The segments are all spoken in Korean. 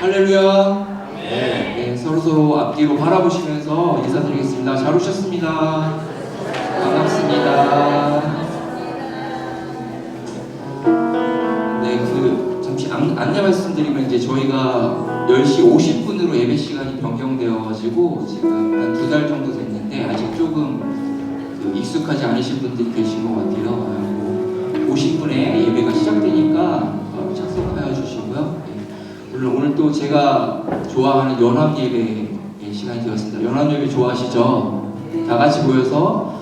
할렐루야. 네, 서로 앞뒤로 바라보시면서 인사드리겠습니다. 잘 오셨습니다. 반갑습니다. 네, 잠시 안내 말씀드리면 이제 저희가 10시 50분으로 예배 시간이 변경되어가지고 지금 한 2달 정도 됐는데 아직 조금 익숙하지 않으신 분들이 계신 것 같아요. 50분에 예배가 시작되니까 착석하여 주시고요. 물론 오늘 또 제가 좋아하는 연합 예배의 시간이 되었습니다. 연합 예배 좋아하시죠? 다 같이 모여서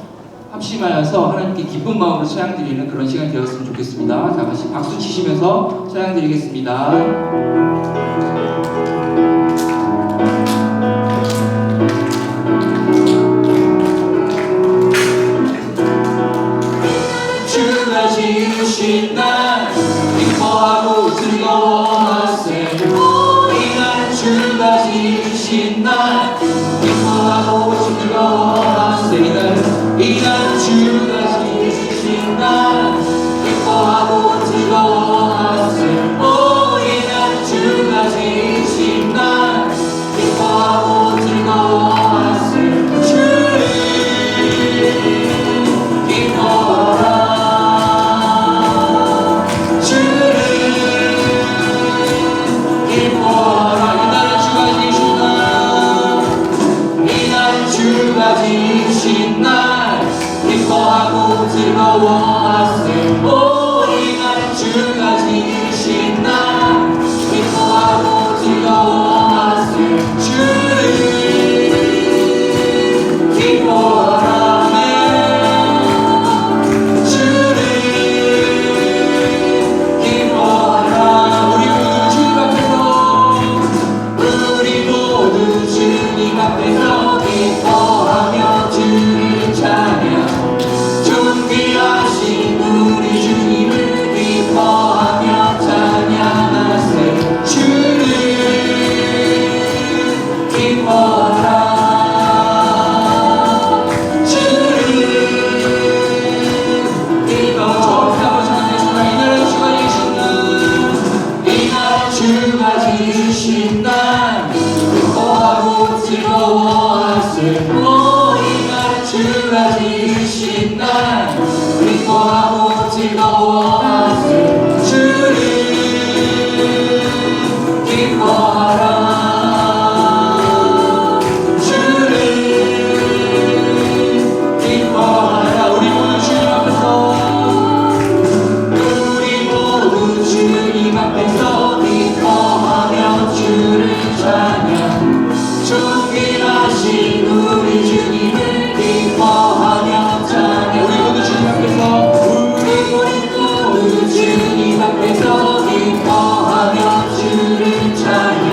합심하여서 하나님께 기쁜 마음으로 찬양 드리는 그런 시간이 되었으면 좋겠습니다. 다 같이 박수 치시면서 찬양 드리겠습니다. 주가 지으신 날 기뻐하고 즐거워하세. 이날 주가 지으신 날 기뻐하고 즐거워하세. 이날 주가 지으신 날 기뻐하고 즐거워하세. 이날 주가 지으신 날 기뻐하고 즐거워하세. 주를 기뻐하라. 지으신 날 기뻐하고 즐거워하세. 이날 주가 지으신 날 기뻐하고 즐거워하세. 주를 기뻐하라. 주를 기뻐하라. 우리 모두 주님 앞에서 기뻐하며 주를 찬양. 존귀하신 우리 주님을 기뻐하며 찬양하세. 주를 기뻐하라. 주를 기뻐하라. 이날 주가 지으신 날 기뻐하고 즐거워하세. 이날 주가 지으신 날 기뻐하고 즐거워하세. 주를 기뻐하라. 주를 기뻐하라. 우리 모두 주님 앞에서 기뻐하며 주를 찬양. 존귀하신 우리 주님을 기뻐하며 찬양. 우리 모두 주님 앞에서 기뻐하며 주를 찬양.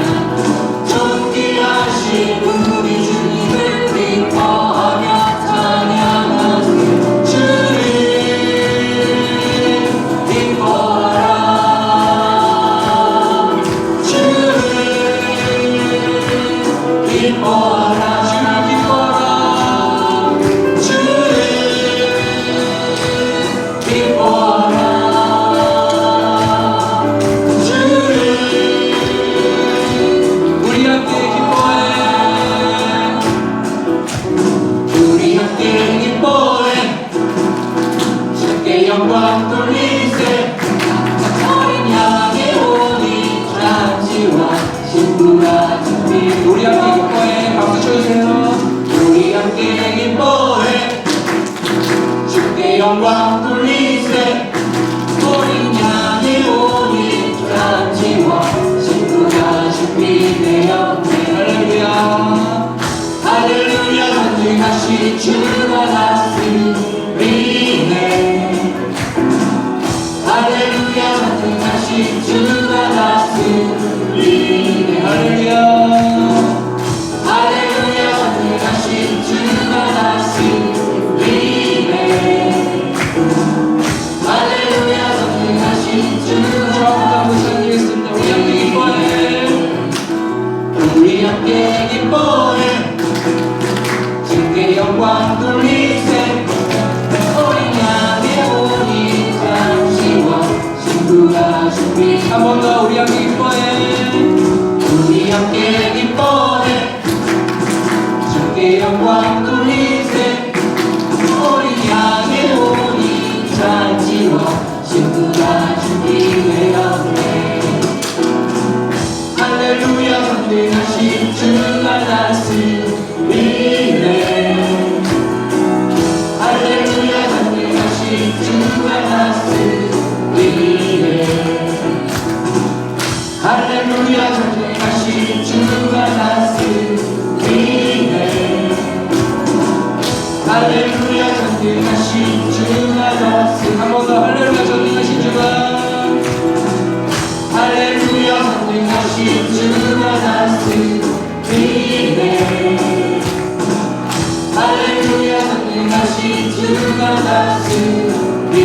영광 돌리세 어린 양의 오니 잔치와 신부가 주님의 가운데 할렐루야 전능하신 주가 다스리네 할렐루야 전능하신 주가 다스리네 할렐루야 전능하신 주가 다스리네 할렐루야 전능하신 주가 다스리네 한 번 더 할렐루야 전능하신 주가 할렐루야 전능하신 주가 다스리네 할렐루야 전능하신 주가 다스리네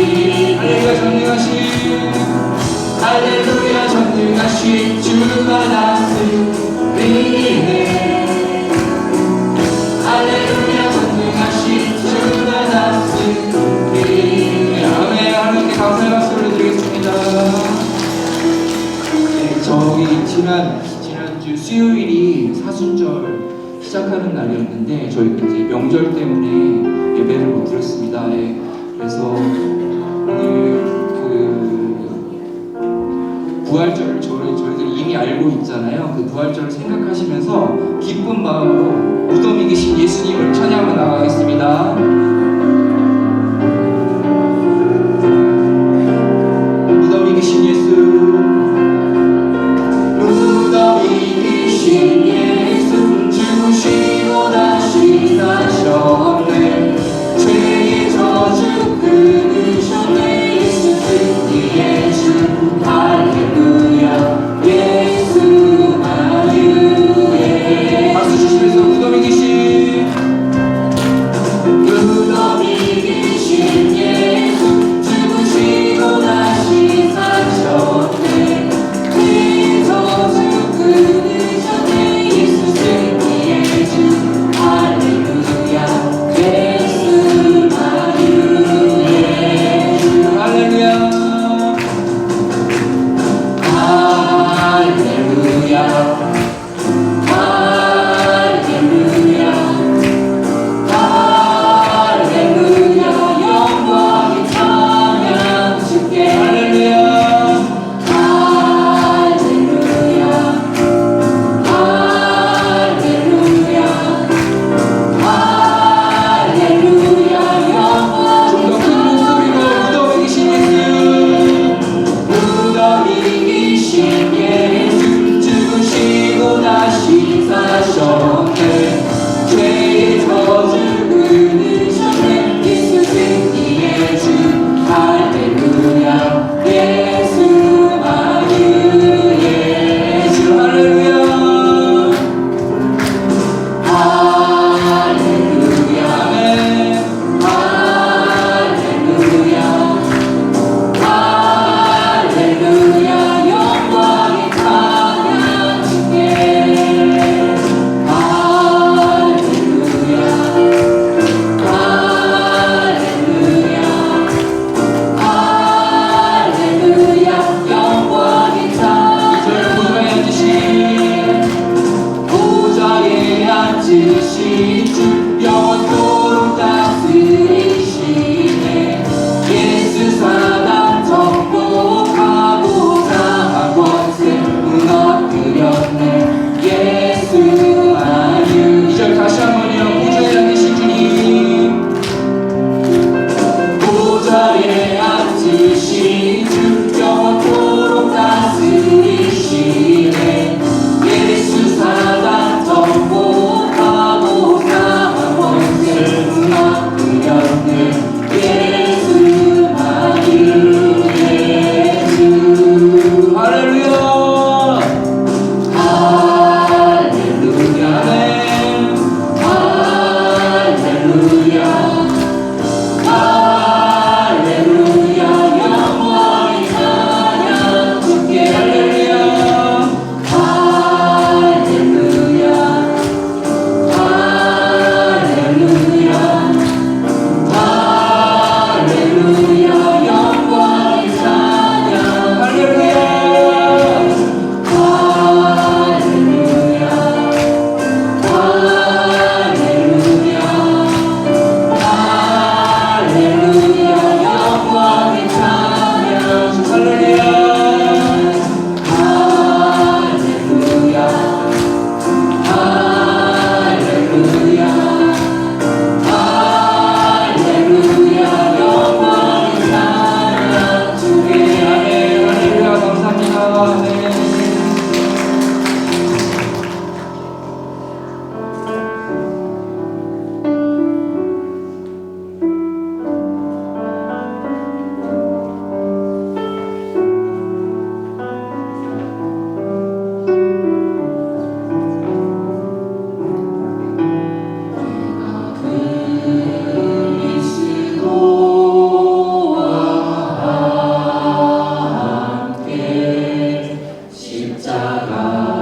할렐루야 전능하신 할렐루야 전능하신 주가 다스리네 할렐루야 전능하신 주가 다스리네 아멘 하나님께 감사의 박수 올려드리겠습니다. 네, 저희 지난주 수요일이 사순절 시작하는 날이었는데 저희가 이제 명절 때문에 예배를 못 드렸습니다. 예, 그래서 오늘 부활절을 저희들이 이미 알고 있잖아요. 그 부활절을 생각하시면서 기쁜 마음으로 무덤이 계신 예수님을 찬양하며 나가겠습니다. 무덤이 계신 예수 무덤이 계신 예수 죽으시고 다시 사셨네 죄의 저주 끊으셨네 예수 승리의 주 할렐루야 예수 마유에 박수 주시면서 무덤이 계신 무덤이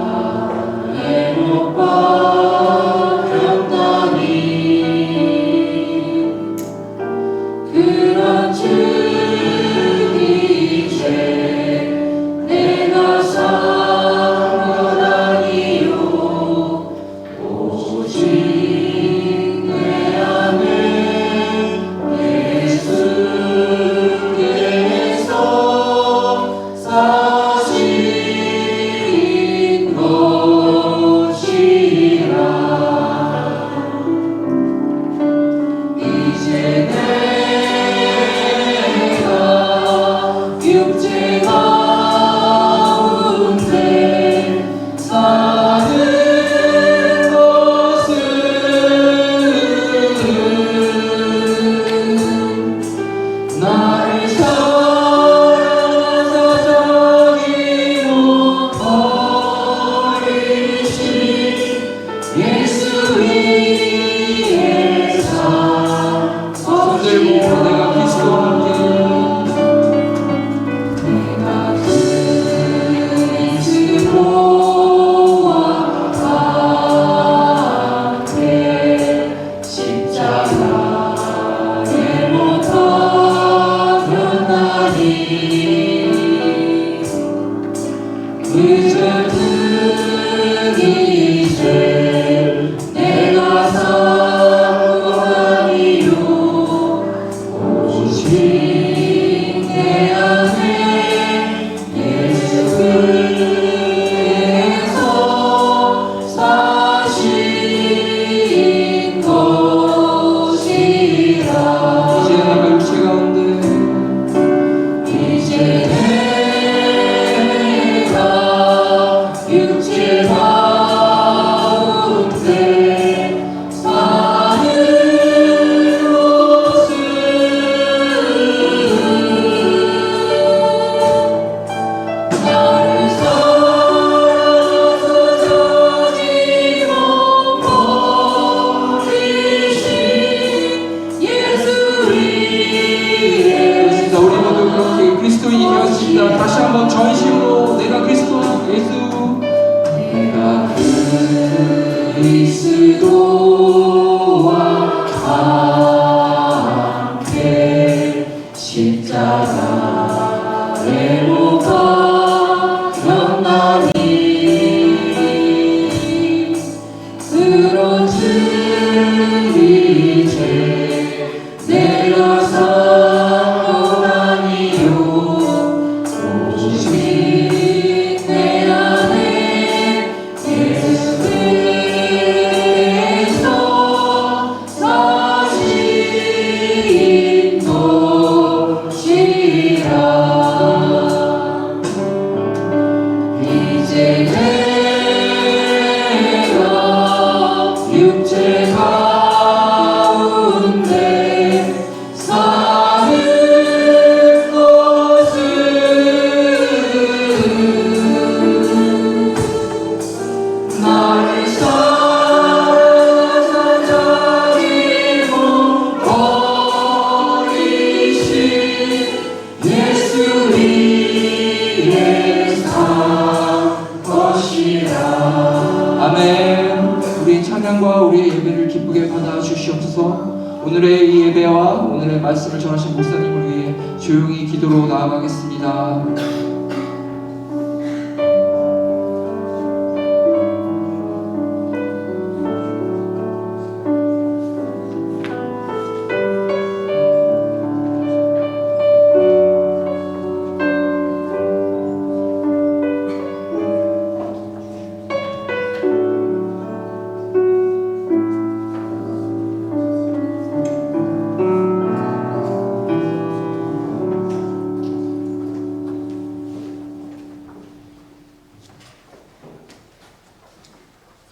십자가에 못 박혔다니 그런 주니 이제 내가 산 것 아니요 오직 내 안에 예수께서 사신 것이라 이제 내가 육체 가운데 사는 것은 나를 사랑하사 저기로 버리신 예수 위에 산 손들고 내가 그리스도와 함께 내가 그리스도와 함께 십자가에 못 박혔나니 그저 이제 내가 산 것 아니요 오직 내 안에 예수께서 사신 것이라 이제 내가 육체 가운데 이제 내가 육체 가운데 사는 것은 나를 사랑하사 저기로 버리신 예수 위에 그렇습니다. 우리 모두 그렇게 그리스도인이 되었습니다. 다시 한번 전심으로 내가 그리스도와 예수 내가 그리스도와 함께 십자가에 못 박혔나니 그런 주니 이제 내가 산 것 아니요 오직 내 안에 예수께서 사신 것이라 이제 내가 육체 가운데 사는 것은 나를 사랑하사 저기로 버리신 예수 위에 산 것이라 아멘. 우리 찬양과 우리의 예배를 기쁘게 받아 주시옵소서. 오늘의 이 예배와 오늘의 말씀을 전하신 목사님을 위해 조용히 기도로 나아가겠습니다.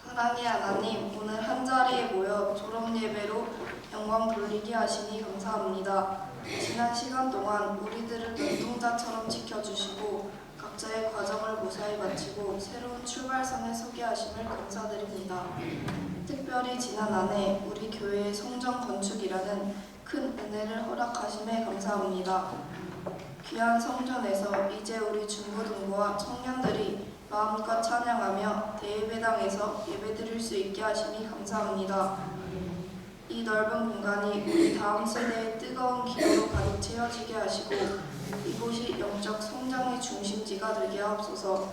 사랑의 하나님, 오늘 한자리에 모여 졸업 예배로 영광 돌리게 하시니 감사합니다. 지난 시간 동안 우리들을 눈동자처럼 지켜주시고 각자의 과정을 무사히 마치고 새로운 출발선에 서게 하심을 감사드립니다. 특별히 지난 한 해 우리 교회의 성전 건축이라는 큰 은혜를 허락하심에 감사합니다. 귀한 성전에서 이제 우리 중고등부와 청년들이 마음껏 찬양하며 대예배당에서 예배드릴 수 있게 하시니 감사합니다. 이 넓은 공간이 우리 다음 세대의 뜨거운 기도로 가득 채워지게 하시고 이곳이 영적 성장의 중심지가 되게 하옵소서.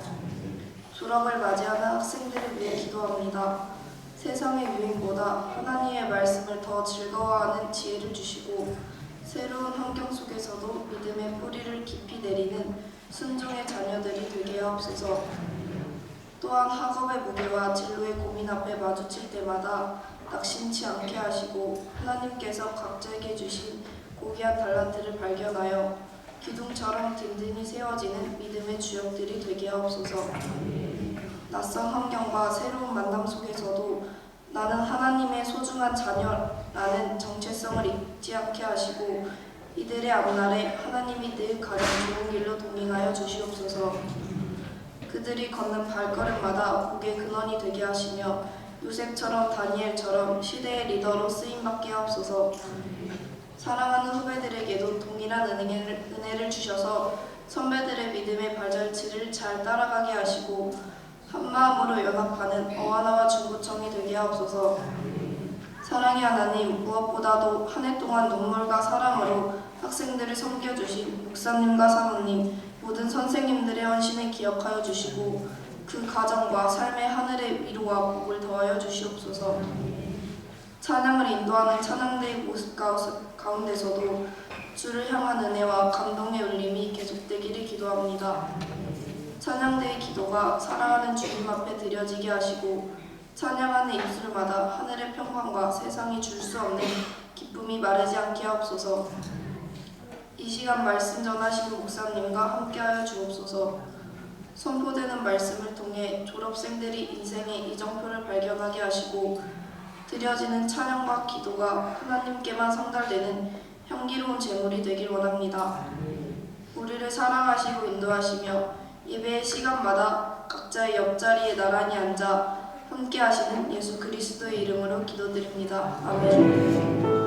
졸업을 맞이하는 학생들을 위해 기도합니다. 세상의 유행보다 하나님의 말씀을 더 즐거워하는 지혜를 주시고 새로운 환경 속에서도 믿음의 뿌리를 깊이 내리는 순종의 자녀들이 되게 하옵소서. 또한 학업의 무게와 진로의 고민 앞에 마주칠 때마다 낙심치 않게 하시고 하나님께서 각자에게 주신 고귀한 달란트를 발견하여 기둥처럼 든든히 세워지는 믿음의 주역들이 되게 하옵소서. 낯선 환경과 새로운 만남 속에서도 나는 하나님의 소중한 자녀라는 정체성을 잊지 않게 하시고 이들의 앞날에 하나님이 늘 가는 좋은 길로 동행하여 주시옵소서. 그들이 걷는 발걸음마다 복의 근원이 되게 하시며 요셉처럼 다니엘처럼 시대의 리더로 쓰임받게 하옵소서. 사랑하는 후배들에게도 동일한 은혜를 주셔서 선배들의 믿음의 발자취를 잘 따라가게 하시고 한마음으로 연합하는 어하나와 중구청이 되게 하옵소서. 사랑의 하나님, 무엇보다도 한 해 동안 눈물과 사랑으로 학생들을 섬겨주신 목사님과 사모님, 모든 선생님들의 헌신을 기억하여 주시고 그 가정과 삶의 하늘의 위로와 복을 더하여 주시옵소서. 찬양을 인도하는 찬양대의 모습 가운데서도 주를 향한 은혜와 감동의 울림이 계속되기를 기도합니다. 찬양대의 기도가 사랑하는 주님 앞에 드려지게 하시고 찬양하는 입술마다 하늘의 평강과 세상이 줄 수 없는 기쁨이 마르지 않게 하옵소서. 이 시간 말씀 전하시는 목사님과 함께하여 주옵소서. 선포되는 말씀을 통해 졸업생들이 인생의 이정표를 발견하게 하시고 드려지는 찬양과 기도가 하나님께만 상달되는 향기로운 제물이 되길 원합니다. 우리를 사랑하시고 인도하시며 예배의 시간마다 각자의 옆자리에 나란히 앉아 함께 하시는 예수 그리스도의 이름으로 기도드립니다. 아멘.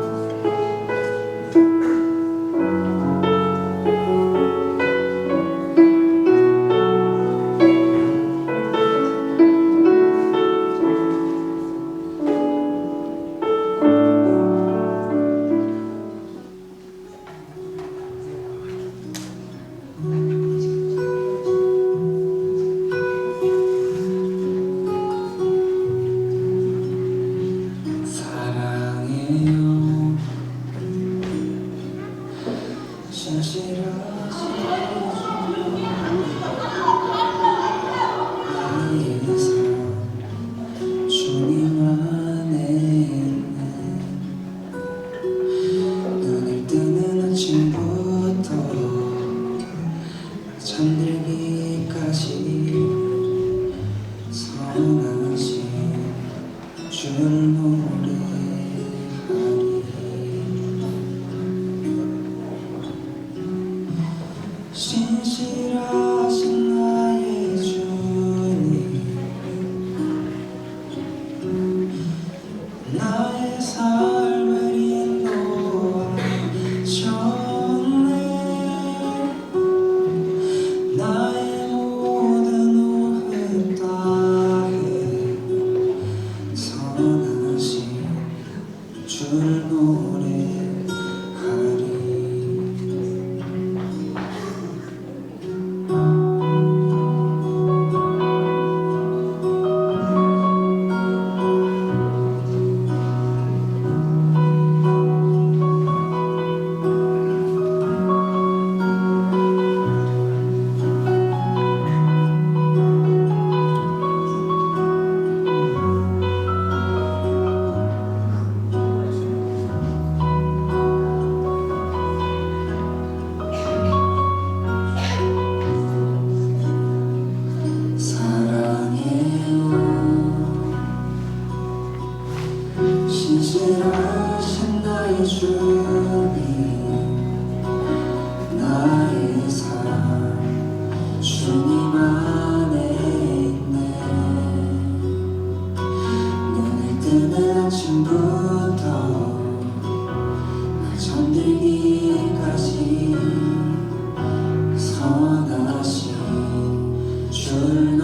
신실하신 나의 주님, 나의 삶을 인도하셨네. 나의 모든 오해 따에 선하신 주를 노래하리. 신실하신 나의 주님, 나의 삶 주님 안에 있네. 눈을 뜨는 아침부터 잠들기까지 선하신 주를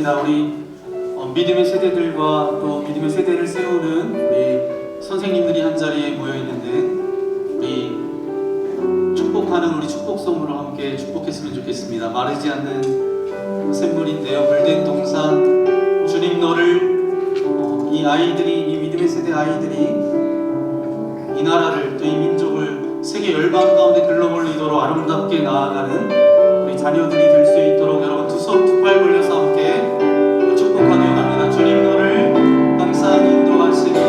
하겠습니다. 우리 믿음의 세대들과 또 믿음의 세대를 세우는 우리 선생님들이 한 자리에 모여 있는데 우리 축복하는 우리 축복성으로 함께 축복했으면 좋겠습니다. 마르지 않는 샘물인데요, 물된 동산. 주님 너를 이 아이들이, 이 믿음의 세대 아이들이 이 나라를 또 이 민족을 세계 열방 가운데 글로벌 리더로 아름답게 나아가는 우리 자녀들이 될 수 있도록 여러분 두 팔 벌려서 함께 축복하며 합니다. 주님 너를 항상 인도하시니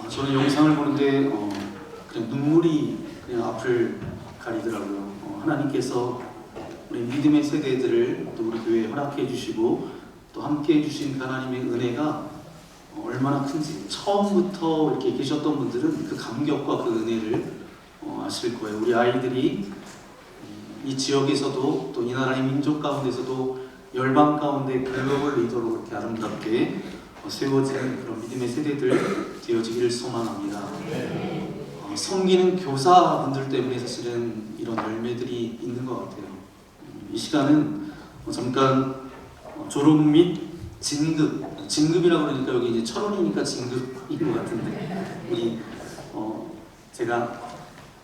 저는 영상을 보는데 그냥 눈물이 그냥 앞을 가리더라고요. 하나님께서 우리 믿음의 세대들을 또 우리 교회에 허락해 주시고 또 함께 해주신 하나님의 은혜가 얼마나 큰지 처음부터 이렇게 계셨던 분들은 그 감격과 그 은혜를 아실 거예요. 우리 아이들이 이 지역에서도 또 이 나라의 민족 가운데서도 열방 가운데 글로벌 리더로 그렇게 아름답게 세워지는 그런 믿음의 세대들 되어지기를 소망합니다. 섬기는 교사분들 때문에 사실은 이런 열매들이 있는 것 같아요. 이 시간은 잠깐 졸업 및 진급이라고 그러니까 여기 이제 철원이니까 진급인 것 같은데 우리 제가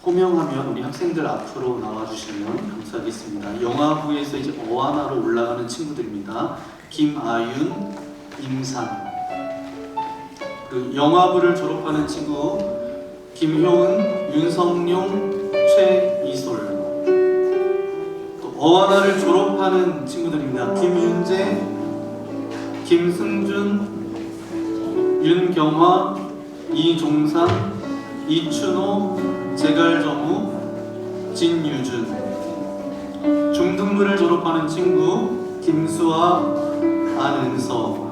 호명하면 우리 학생들 앞으로 나와주시면 감사하겠습니다. 영화부에서 이제 어하나로 올라가는 친구들입니다. 김아윤, 임산. 그 영화부를 졸업하는 친구 김효은, 윤성용, 최이솔. 또 어하나를 졸업하는 친구들입니다. 김윤재, 김승준, 윤경화, 이종산, 이춘호, 제갈정우, 진유준. 중등부를 졸업하는 친구 김수아, 안은서.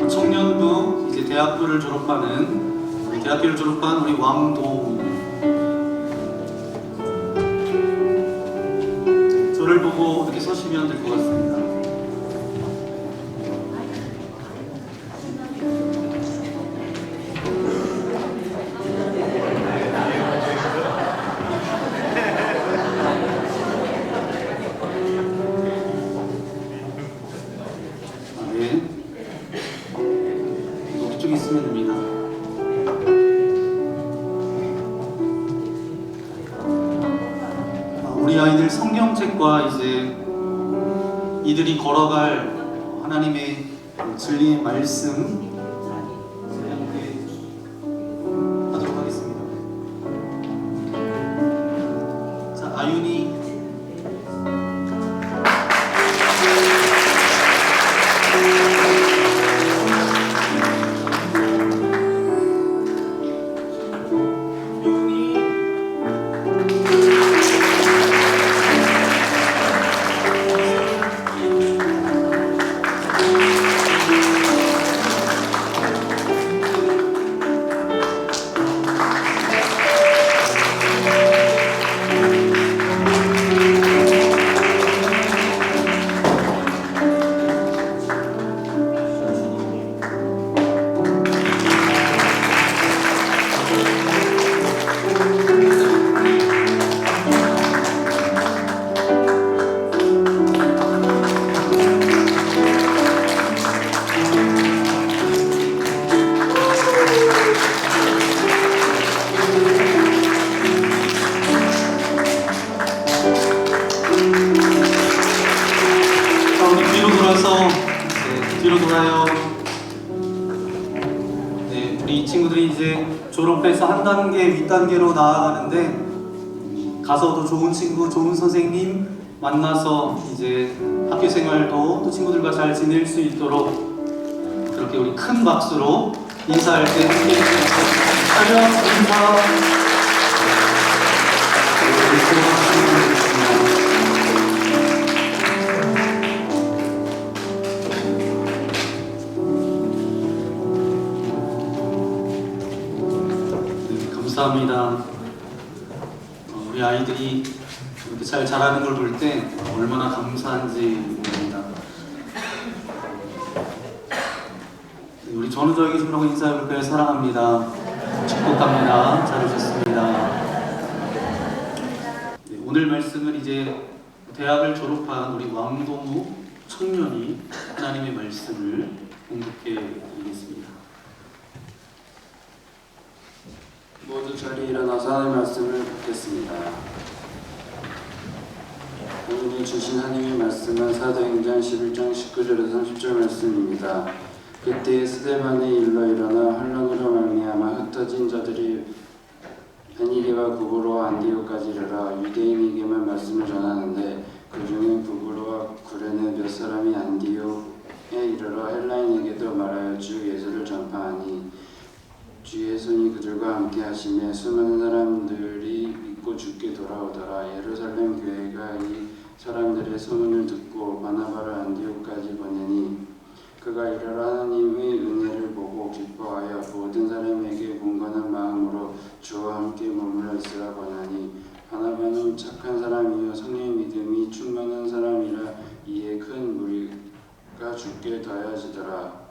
청년부 이제 대학교를 졸업하는 우리 왕도우. 저를 보고 이렇게 서시면 될 것 같습니다. 있으면 됩니다. 우리 아이들 성경책과 이제 이들이 걸어갈 하나님의 진리의 말씀 함께 하도록 하겠습니다. 자, 아윤이 뒤로 돌아요. 네, 우리 친구들이 이제 졸업해서 한 단계 윗단계로 나아가는데 가서도 좋은 친구, 좋은 선생님 만나서 이제 학교 생활도 또 친구들과 잘 지낼 수 있도록 그렇게 우리 큰 박수로 인사할 때 함께 차렷 인사. 감사합니다. 우리 아이들이 이렇게 잘 자라는 걸 볼 때 얼마나 감사한지 모릅니다. 우리 전우저에게 주라고 인사해볼까요? 사랑합니다. 축복합니다. 잘 오셨습니다. 네, 오늘 말씀은 이제 대학을 졸업한 우리 왕동우 청년이 하나님의 말씀을 공독해 드리겠습니다. 모두 자리에 일어나서 하나님의 말씀을 듣겠습니다. 오늘 주신 하나님의 말씀은 사도행전 11장 19절에서 30절 말씀입니다. 그때 스데반의 일로 일어나 환란으로 말미암아 흩어진 자들이 베니게와 구브로와 안디오까지 이르러 유대인에게만 말씀을 전하는데 그 중에 구브로와 구레네 몇 사람이 안디오에 이르러 헬라인에게도 말하여 주 예수를 전파하니 주의 손이 그들과 함께 하심에 수많은 사람들이 믿고 주께 돌아오더라. 예루살렘 교회가 이 사람들의 소문을 듣고 바나바를 안디옥까지 보내니 그가 이르러 하나님의 은혜를 보고 기뻐하여 모든 사람에게 문건한 마음으로 주와 함께 머물러 있으라 권하니 바나바는 착한 사람이요 성령의 믿음이 충만한 사람이라 이에 큰 무리가 주께 더해지더라.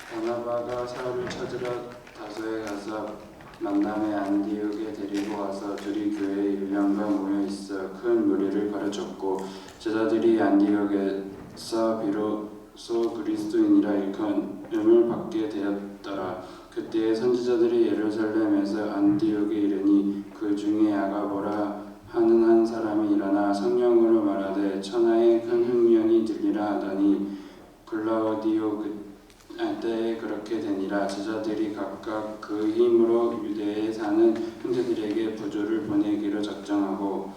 바나바가 사울을 찾으러 다소에 가서 만남의 안디옥에 데리고 와서 둘이 교회의 일령과 모여 있어 큰 무리를 가르쳤고 제자들이 안디옥에서 비로소 그리스도인이라 일컬음을 받게 되었더라. 그때 선지자들이 예루살렘에서 안디옥에 이르니 그 중에 아가보라 하는 한 사람이 일어나 성령으로 말하되 천하에 큰 흉년이 들리라 하더니 글라우디오 때에 그렇게 되니라. 제자들이 각각 그 힘으로 유대에 사는 형제들에게 부조를 보내기로 작정하고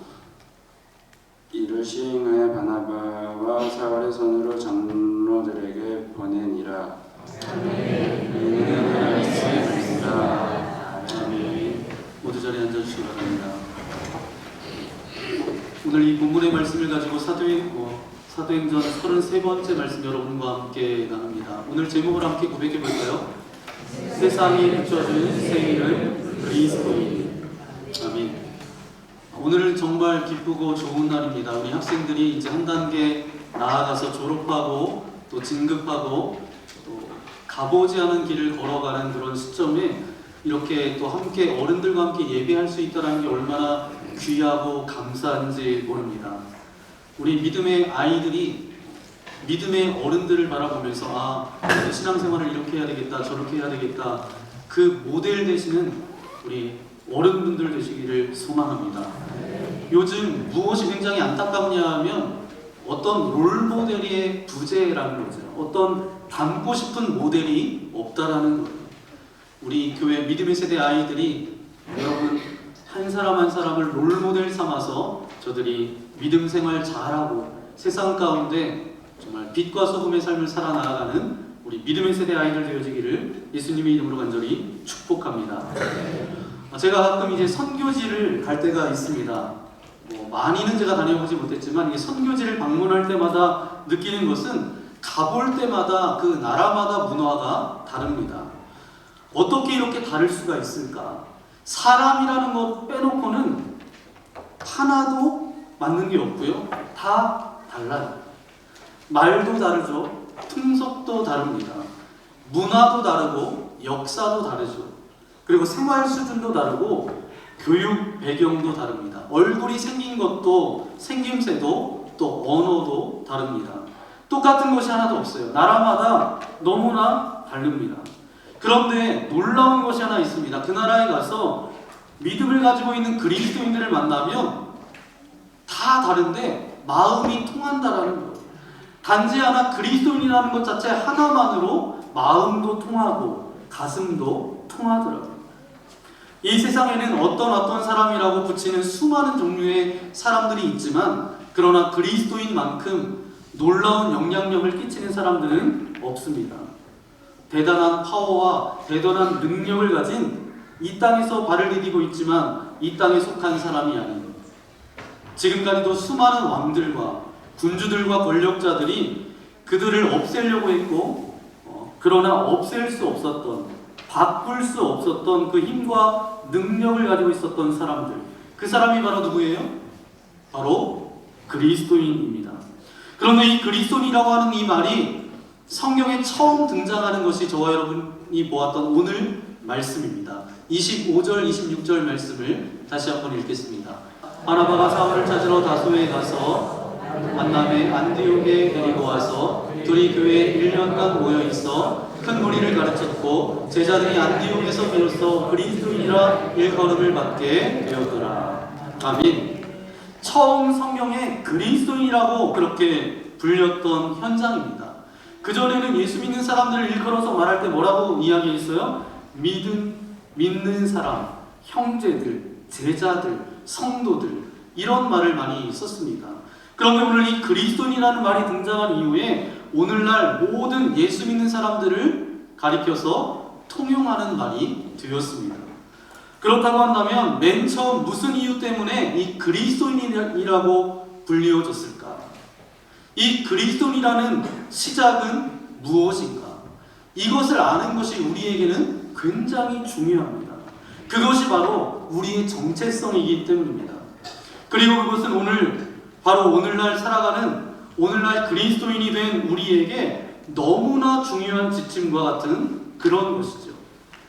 이를 시행하여 바나바와 사울의 손으로 장로들에게 보내니라. 모두 자리에 앉아주시기 바랍니다. 오늘 이 본문의 말씀을 가지고 사도행전 33번째 말씀 여러분과 함께 나눕니다. 오늘 제목을 함께 고백해 볼까요? 세상이 비춰준 새 이름 그리스도인. 아멘. 오늘은 정말 기쁘고 좋은 날입니다. 우리 학생들이 이제 한 단계 나아가서 졸업하고 또 진급하고 또 가보지 않은 길을 걸어가는 그런 시점에 이렇게 또 함께 어른들과 함께 예배할 수 있다는 게 얼마나 귀하고 감사한지 모릅니다. 우리 믿음의 아이들이 믿음의 어른들을 바라보면서 신앙생활을 이렇게 해야 되겠다 저렇게 해야 되겠다 그 모델 되시는 우리 어른분들 되시기를 소망합니다. 요즘 무엇이 굉장히 안타깝냐 하면 어떤 롤모델의 부재라는 거죠. 어떤 닮고 싶은 모델이 없다라는 거예요. 우리 교회 믿음의 세대 아이들이 여러분 한 사람 한 사람을 롤모델 삼아서 저들이 믿음 생활 잘하고 세상 가운데 정말 빛과 소금의 삶을 살아나가는 우리 믿음의 세대 아이들 되어지기를 예수님의 이름으로 간절히 축복합니다. 제가 가끔 이제 선교지를 갈 때가 있습니다. 많이는 제가 다녀보지 못했지만 이게 선교지를 방문할 때마다 느끼는 것은 가볼 때마다 그 나라마다 문화가 다릅니다. 어떻게 이렇게 다를 수가 있을까? 사람이라는 것 빼놓고는 하나도 맞는 게 없고요. 다 달라요. 말도 다르죠. 풍속도 다릅니다. 문화도 다르고 역사도 다르죠. 그리고 생활 수준도 다르고 교육 배경도 다릅니다. 얼굴이 생긴 것도 생김새도 또 언어도 다릅니다. 똑같은 것이 하나도 없어요. 나라마다 너무나 다릅니다. 그런데 놀라운 것이 하나 있습니다. 그 나라에 가서 믿음을 가지고 있는 그리스도인들을 만나면 다 다른데 마음이 통한다라는 거예요. 단지 하나 그리스도인이라는 것 자체 하나만으로 마음도 통하고 가슴도 통하더라고요. 이 세상에는 어떤 사람이라고 붙이는 수많은 종류의 사람들이 있지만 그러나 그리스도인만큼 놀라운 영향력을 끼치는 사람들은 없습니다. 대단한 파워와 대단한 능력을 가진 이 땅에서 발을 디디고 있지만 이 땅에 속한 사람이 아닌 지금까지도 수많은 왕들과 군주들과 권력자들이 그들을 없애려고 했고 그러나 없앨 수 없었던 바꿀 수 없었던 그 힘과 능력을 가지고 있었던 사람들 그 사람이 바로 누구예요? 바로 그리스도인입니다. 그런데 이 그리스도인이라고 하는 이 말이 성경에 처음 등장하는 것이 저와 여러분이 보았던 오늘 말씀입니다. 25절, 26절 말씀을 다시 한번 읽겠습니다. 바나바가 사울을 찾으러 다소에 가서 만남에 안디옥에 데리고 와서 둘이 교회에 1년간 모여 있어 큰 무리를 가르쳤고 제자들이 안디옥에서 비로소 그리스도인이라 일컬음을 받게 되었더라. 아멘. 처음 성경에 그리스도인이라고 그렇게 불렸던 현장입니다. 그전에는 예수 믿는 사람들을 일컬어서 말할 때 뭐라고 이야기했어요? 믿는 사람, 형제들, 제자들, 성도들 이런 말을 많이 썼습니다. 그런데 오늘 이 그리스도인이라는 말이 등장한 이후에 오늘날 모든 예수 믿는 사람들을 가리켜서 통용하는 말이 되었습니다. 그렇다고 한다면 맨 처음 무슨 이유 때문에 이 그리스도인이라고 불리워졌을까? 이 그리스도인이라는 시작은 무엇인가? 이것을 아는 것이 우리에게는 굉장히 중요합니다. 그것이 바로 우리의 정체성이기 때문입니다. 그리고 그것은 바로 오늘날 살아가는 오늘날 그리스도인이 된 우리에게 너무나 중요한 지침과 같은 그런 것이죠.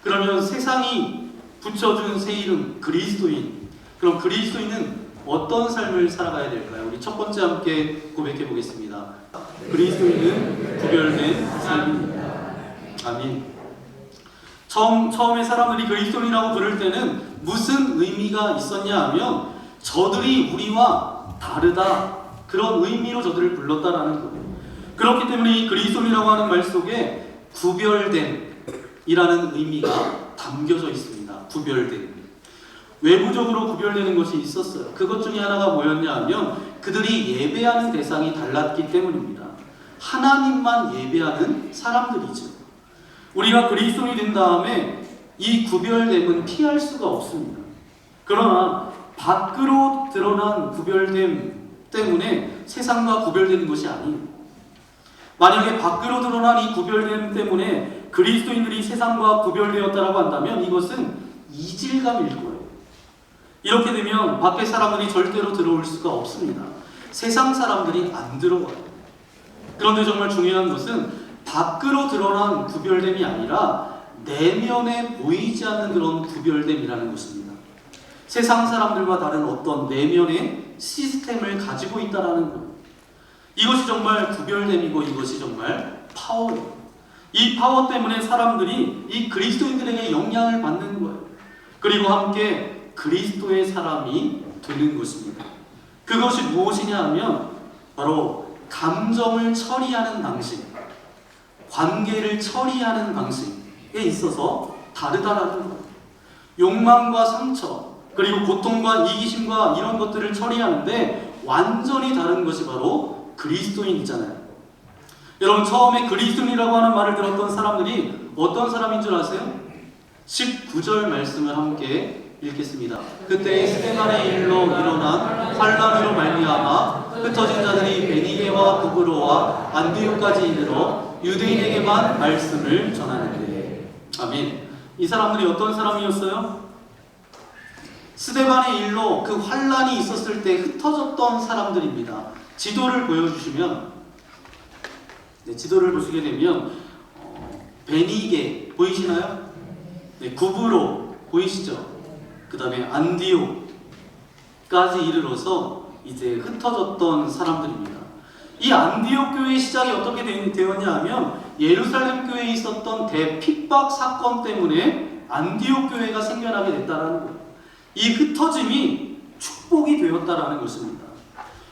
그러면 세상이 붙여준 새 이름 그리스도인. 그럼 그리스도인은 어떤 삶을 살아가야 될까요? 우리 첫 번째 함께 고백해 보겠습니다. 그리스도인은 구별된 삶입니다. 아멘. 처음에 사람들이 그리스도인이라고 부를 때는 무슨 의미가 있었냐 하면 저들이 우리와 다르다 그런 의미로 저들을 불렀다라는 거예요. 그렇기 때문에 이 그리스도인이라고 하는 말 속에 구별됨이라는 의미가 담겨져 있습니다. 구별됨. 외부적으로 구별되는 것이 있었어요. 그것 중에 하나가 뭐였냐 하면 그들이 예배하는 대상이 달랐기 때문입니다. 하나님만 예배하는 사람들이죠. 우리가 그리스도인이 된 다음에 이 구별됨은 피할 수가 없습니다. 그러나 밖으로 드러난 구별됨 때문에 세상과 구별되는 것이 아니에요. 만약에 밖으로 드러난 이 구별됨 때문에 그리스도인들이 세상과 구별되었다고 한다면 이것은 이질감일 거예요. 이렇게 되면 밖에 사람들이 절대로 들어올 수가 없습니다. 세상 사람들이 안 들어와요. 그런데 정말 중요한 것은 밖으로 드러난 구별됨이 아니라 내면에 보이지 않는 그런 구별됨이라는 것입니다. 세상 사람들과 다른 어떤 내면의 시스템을 가지고 있다는 것. 이것이 정말 구별됨이고 이것이 정말 파워예요. 이 파워 때문에 사람들이 이 그리스도인들에게 영향을 받는 거예요. 그리고 함께 그리스도의 사람이 되는 것입니다. 그것이 무엇이냐 하면 바로 감정을 처리하는 방식, 관계를 처리하는 방식에 있어서 다르다라는 거예요. 욕망과 상처, 그리고 고통과 이기심과 이런 것들을 처리하는데 완전히 다른 것이 바로 그리스도인이잖아요. 여러분, 처음에 그리스도인이라고 하는 말을 들었던 사람들이 어떤 사람인 줄 아세요? 19절 말씀을 함께 읽겠습니다. 그때 스데반의 일로 일어난 환란으로 말미암아 흩어진 자들이 베니게와 구브로와 안디옥까지 이르러 유대인에게만 말씀을 전하는데. 아멘. 이 사람들이 어떤 사람이었어요? 스데반의 일로 그 환란이 있었을 때 흩어졌던 사람들입니다. 지도를 보여주시면, 네, 지도를 보시게 되면 베니게 보이시나요? 네, 구브로 보이시죠? 그 다음에 안디옥까지 이르러서 이제 흩어졌던 사람들입니다. 이 안디옥 교회의 시작이 어떻게 되었냐 하면 예루살렘 교회에 있었던 대핍박 사건 때문에 안디옥 교회가 생겨나게 됐다라는 거예요. 이 흩어짐이 축복이 되었다라는 것입니다.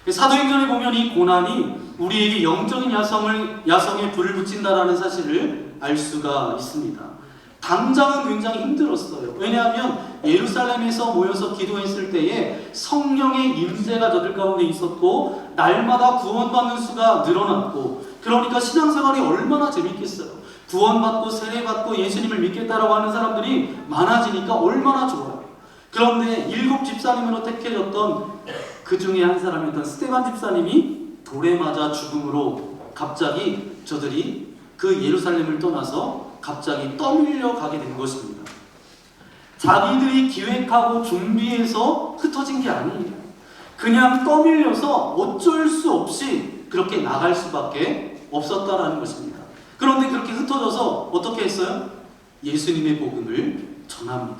사도행전에 보면 이 고난이 우리에게 영적인 야성에 불을 붙인다라는 사실을 알 수가 있습니다. 당장은 굉장히 힘들었어요. 왜냐하면 예루살렘에서 모여서 기도했을 때에 성령의 임재가 저들 가운데 있었고 날마다 구원받는 수가 늘어났고, 그러니까 신앙생활이 얼마나 재밌겠어요. 구원받고 세례받고 예수님을 믿겠다라고 하는 사람들이 많아지니까 얼마나 좋아요. 그런데 7 집사님으로 택해졌던 그 중에 한 사람이었던 스데반 집사님이 돌에 맞아 죽음으로 갑자기 저들이 그 예루살렘을 떠나서 갑자기 떠밀려 가게 된 것입니다. 자기들이 기획하고 준비해서 흩어진 게 아니에요. 그냥 떠밀려서 어쩔 수 없이 그렇게 나갈 수밖에 없었다라는 것입니다. 그런데 그렇게 흩어져서 어떻게 했어요? 예수님의 복음을 전합니다.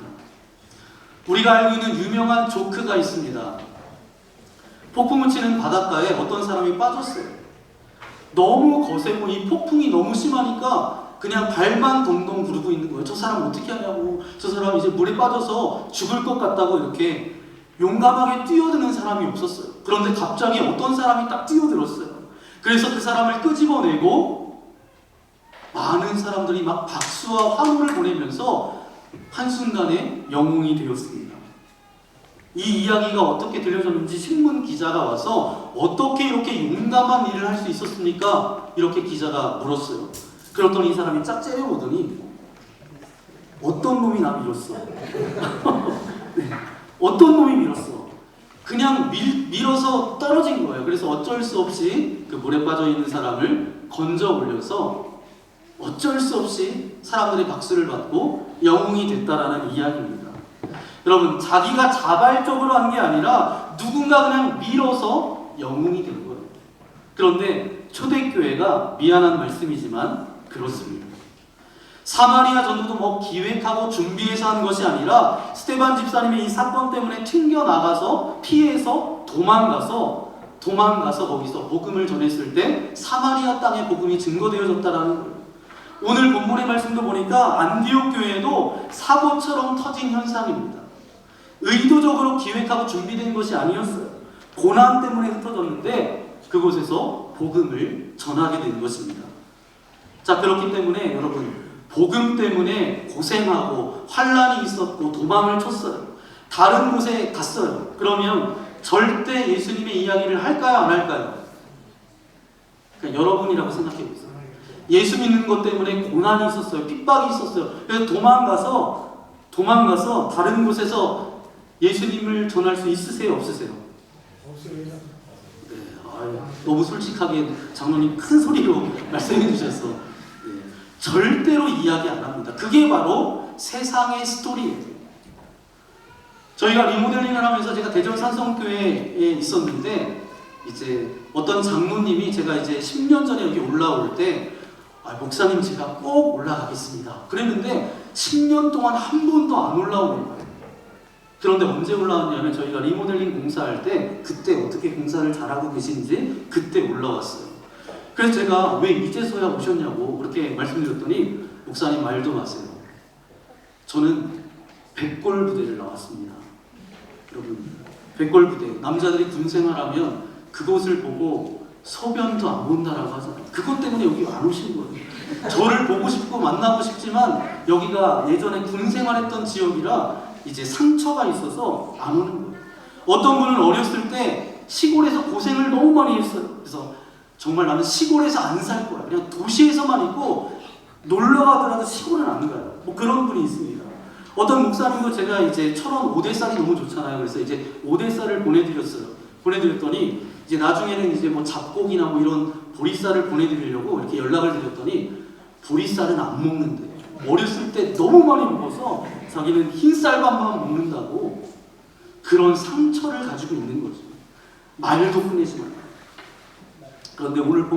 우리가 알고 있는 유명한 조크가 있습니다. 폭풍을 치는 바닷가에 어떤 사람이 빠졌어요. 너무 거세고 이 폭풍이 너무 심하니까 그냥 발만 동동 구르고 있는 거예요. 저 사람 어떻게 하냐고, 저 사람 이제 물에 빠져서 죽을 것 같다고 이렇게 용감하게 뛰어드는 사람이 없었어요. 그런데 갑자기 어떤 사람이 딱 뛰어들었어요. 그래서 그 사람을 끄집어내고 많은 사람들이 막 박수와 환호를 보내면서 한순간에 영웅이 되었습니다. 이 이야기가 어떻게 들려졌는지 신문 기자가 와서 어떻게 이렇게 용감한 일을 할 수 있었습니까? 이렇게 기자가 물었어요. 그랬더니 이 사람이 짝 째려보더니 어떤 놈이 나 밀었어? 네. 어떤 놈이 밀었어? 그냥 밀어서 떨어진 거예요. 그래서 어쩔 수 없이 그 물에 빠져있는 사람을 건져 올려서 어쩔 수 없이 사람들의 박수를 받고 영웅이 됐다라는 이야기입니다. 여러분, 자기가 자발적으로 한 게 아니라 누군가 그냥 밀어서 영웅이 된 거예요. 그런데 초대교회가 미안한 말씀이지만 그렇습니다. 사마리아 전도도 뭐 기획하고 준비해서 한 것이 아니라 스데반 집사님의 이 사건 때문에 튕겨나가서 피해서 도망가서 거기서 복음을 전했을 때 사마리아 땅에 복음이 증거되어졌다라는 거예요. 오늘 본문의 말씀도 보니까 안디옥 교회도 사고처럼 터진 현상입니다. 의도적으로 기획하고 준비된 것이 아니었어요. 고난 때문에 흩어졌는데 그곳에서 복음을 전하게 된 것입니다. 자, 그렇기 때문에 여러분, 복음 때문에 고생하고 환란이 있었고 도망을 쳤어요. 다른 곳에 갔어요. 그러면 절대 예수님의 이야기를 할까요, 안 할까요? 그러니까 여러분이라고 생각해 보세요. 예수 믿는 것 때문에 고난이 있었어요. 핍박이 있었어요. 그래서 도망가서 다른 곳에서 예수님을 전할 수 있으세요, 없으세요? 없습니다. 네, 너무 솔직하게 장로님 큰 소리로 말씀해 주셔서 네, 절대로 이야기 안 합니다. 그게 바로 세상의 스토리예요. 저희가 리모델링을 하면서 제가 대전 산성교회에 있었는데 이제 어떤 장로님이 제가 이제 10년 전에 여기 올라올 때 목사님 제가 꼭 올라가겠습니다. 그랬는데 10년 동안 한 번도 안 올라오는 거예요. 그런데 언제 올라왔냐면 저희가 리모델링 공사할 때 그때 어떻게 공사를 잘하고 계신지 그때 올라왔어요. 그래서 제가 왜 이제서야 오셨냐고 그렇게 말씀드렸더니 목사님 말도 마세요. 저는 100골 부대를 나왔습니다. 여러분 백골부대, 남자들이 군생활하면 그곳을 보고 소변도 안 본다라고 하잖아요. 그것 때문에 여기 안 오시는 거예요. 저를 보고 싶고 만나고 싶지만 여기가 예전에 군생활했던 지역이라 이제 상처가 있어서 안 오는 거예요. 어떤 분은 어렸을 때 시골에서 고생을 너무 많이 했어요. 그래서 정말 나는 시골에서 안 살 거야. 그냥 도시에서만 있고 놀러 가더라도 시골은 안 가요. 뭐 그런 분이 있습니다. 어떤 목사님도 제가 이제 철원 오대살이 너무 좋잖아요. 그래서 이제 오대살을 보내드렸더니 이제 나중에는 이제 뭐 잡곡이나 뭐 이런 보리쌀을 보내드리려고 이렇게 연락을 드렸더니 보리쌀은 안 먹는데 어렸을 때 너무 많이 먹어서 자기는 흰쌀밥만 먹는다고 그런 상처를 가지고 있는 거죠. 말도 꺼내지 말아요. 그런데 오늘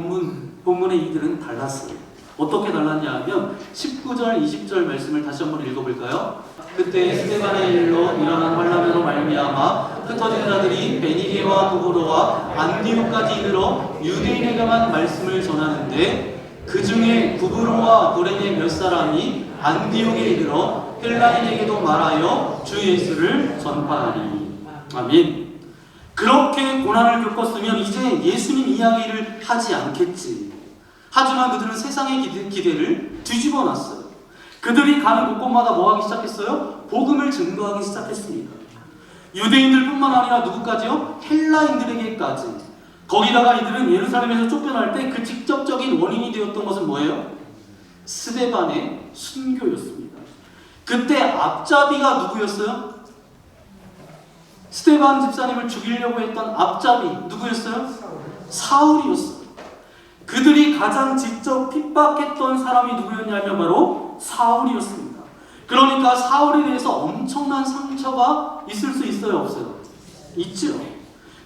본문의 이들은 달랐어요. 어떻게 달랐냐 하면 19절, 20절 말씀을 다시 한번 읽어볼까요? 그때 스데반의 일로 일어난 환란으로 말미암아 흩어진 자들이 베니게와 도고로와 안디옥까지 이르러 유대인에게만 말씀을 전하는데 그 중에 구브로와 고레네 몇 사람이 안디옥에 이르러 헬라인에게도 말하여 주 예수를 전파하리. 아멘. 그렇게 고난을 겪었으면 이제 예수님 이야기를 하지 않겠지. 하지만 그들은 세상의 기대를 뒤집어 놨어요. 그들이 가는 곳곳마다 뭐 하기 시작했어요? 복음을 증거하기 시작했습니다. 유대인들뿐만 아니라 누구까지요? 헬라인들에게까지. 거기다가 이들은 예루살렘에서 쫓겨날 때 그 직접적인 원인이 되었던 것은 뭐예요? 스데반의 순교였습니다. 그때 앞잡이가 누구였어요? 스데반 집사님을 죽이려고 했던 앞잡이 누구였어요? 사울이었어요. 그들이 가장 직접 핍박했던 사람이 누구였냐면 바로 사울이었습니다. 그러니까 사울에 대해서 엄청난 상처가 있을 수 있어요, 없어요? 있죠.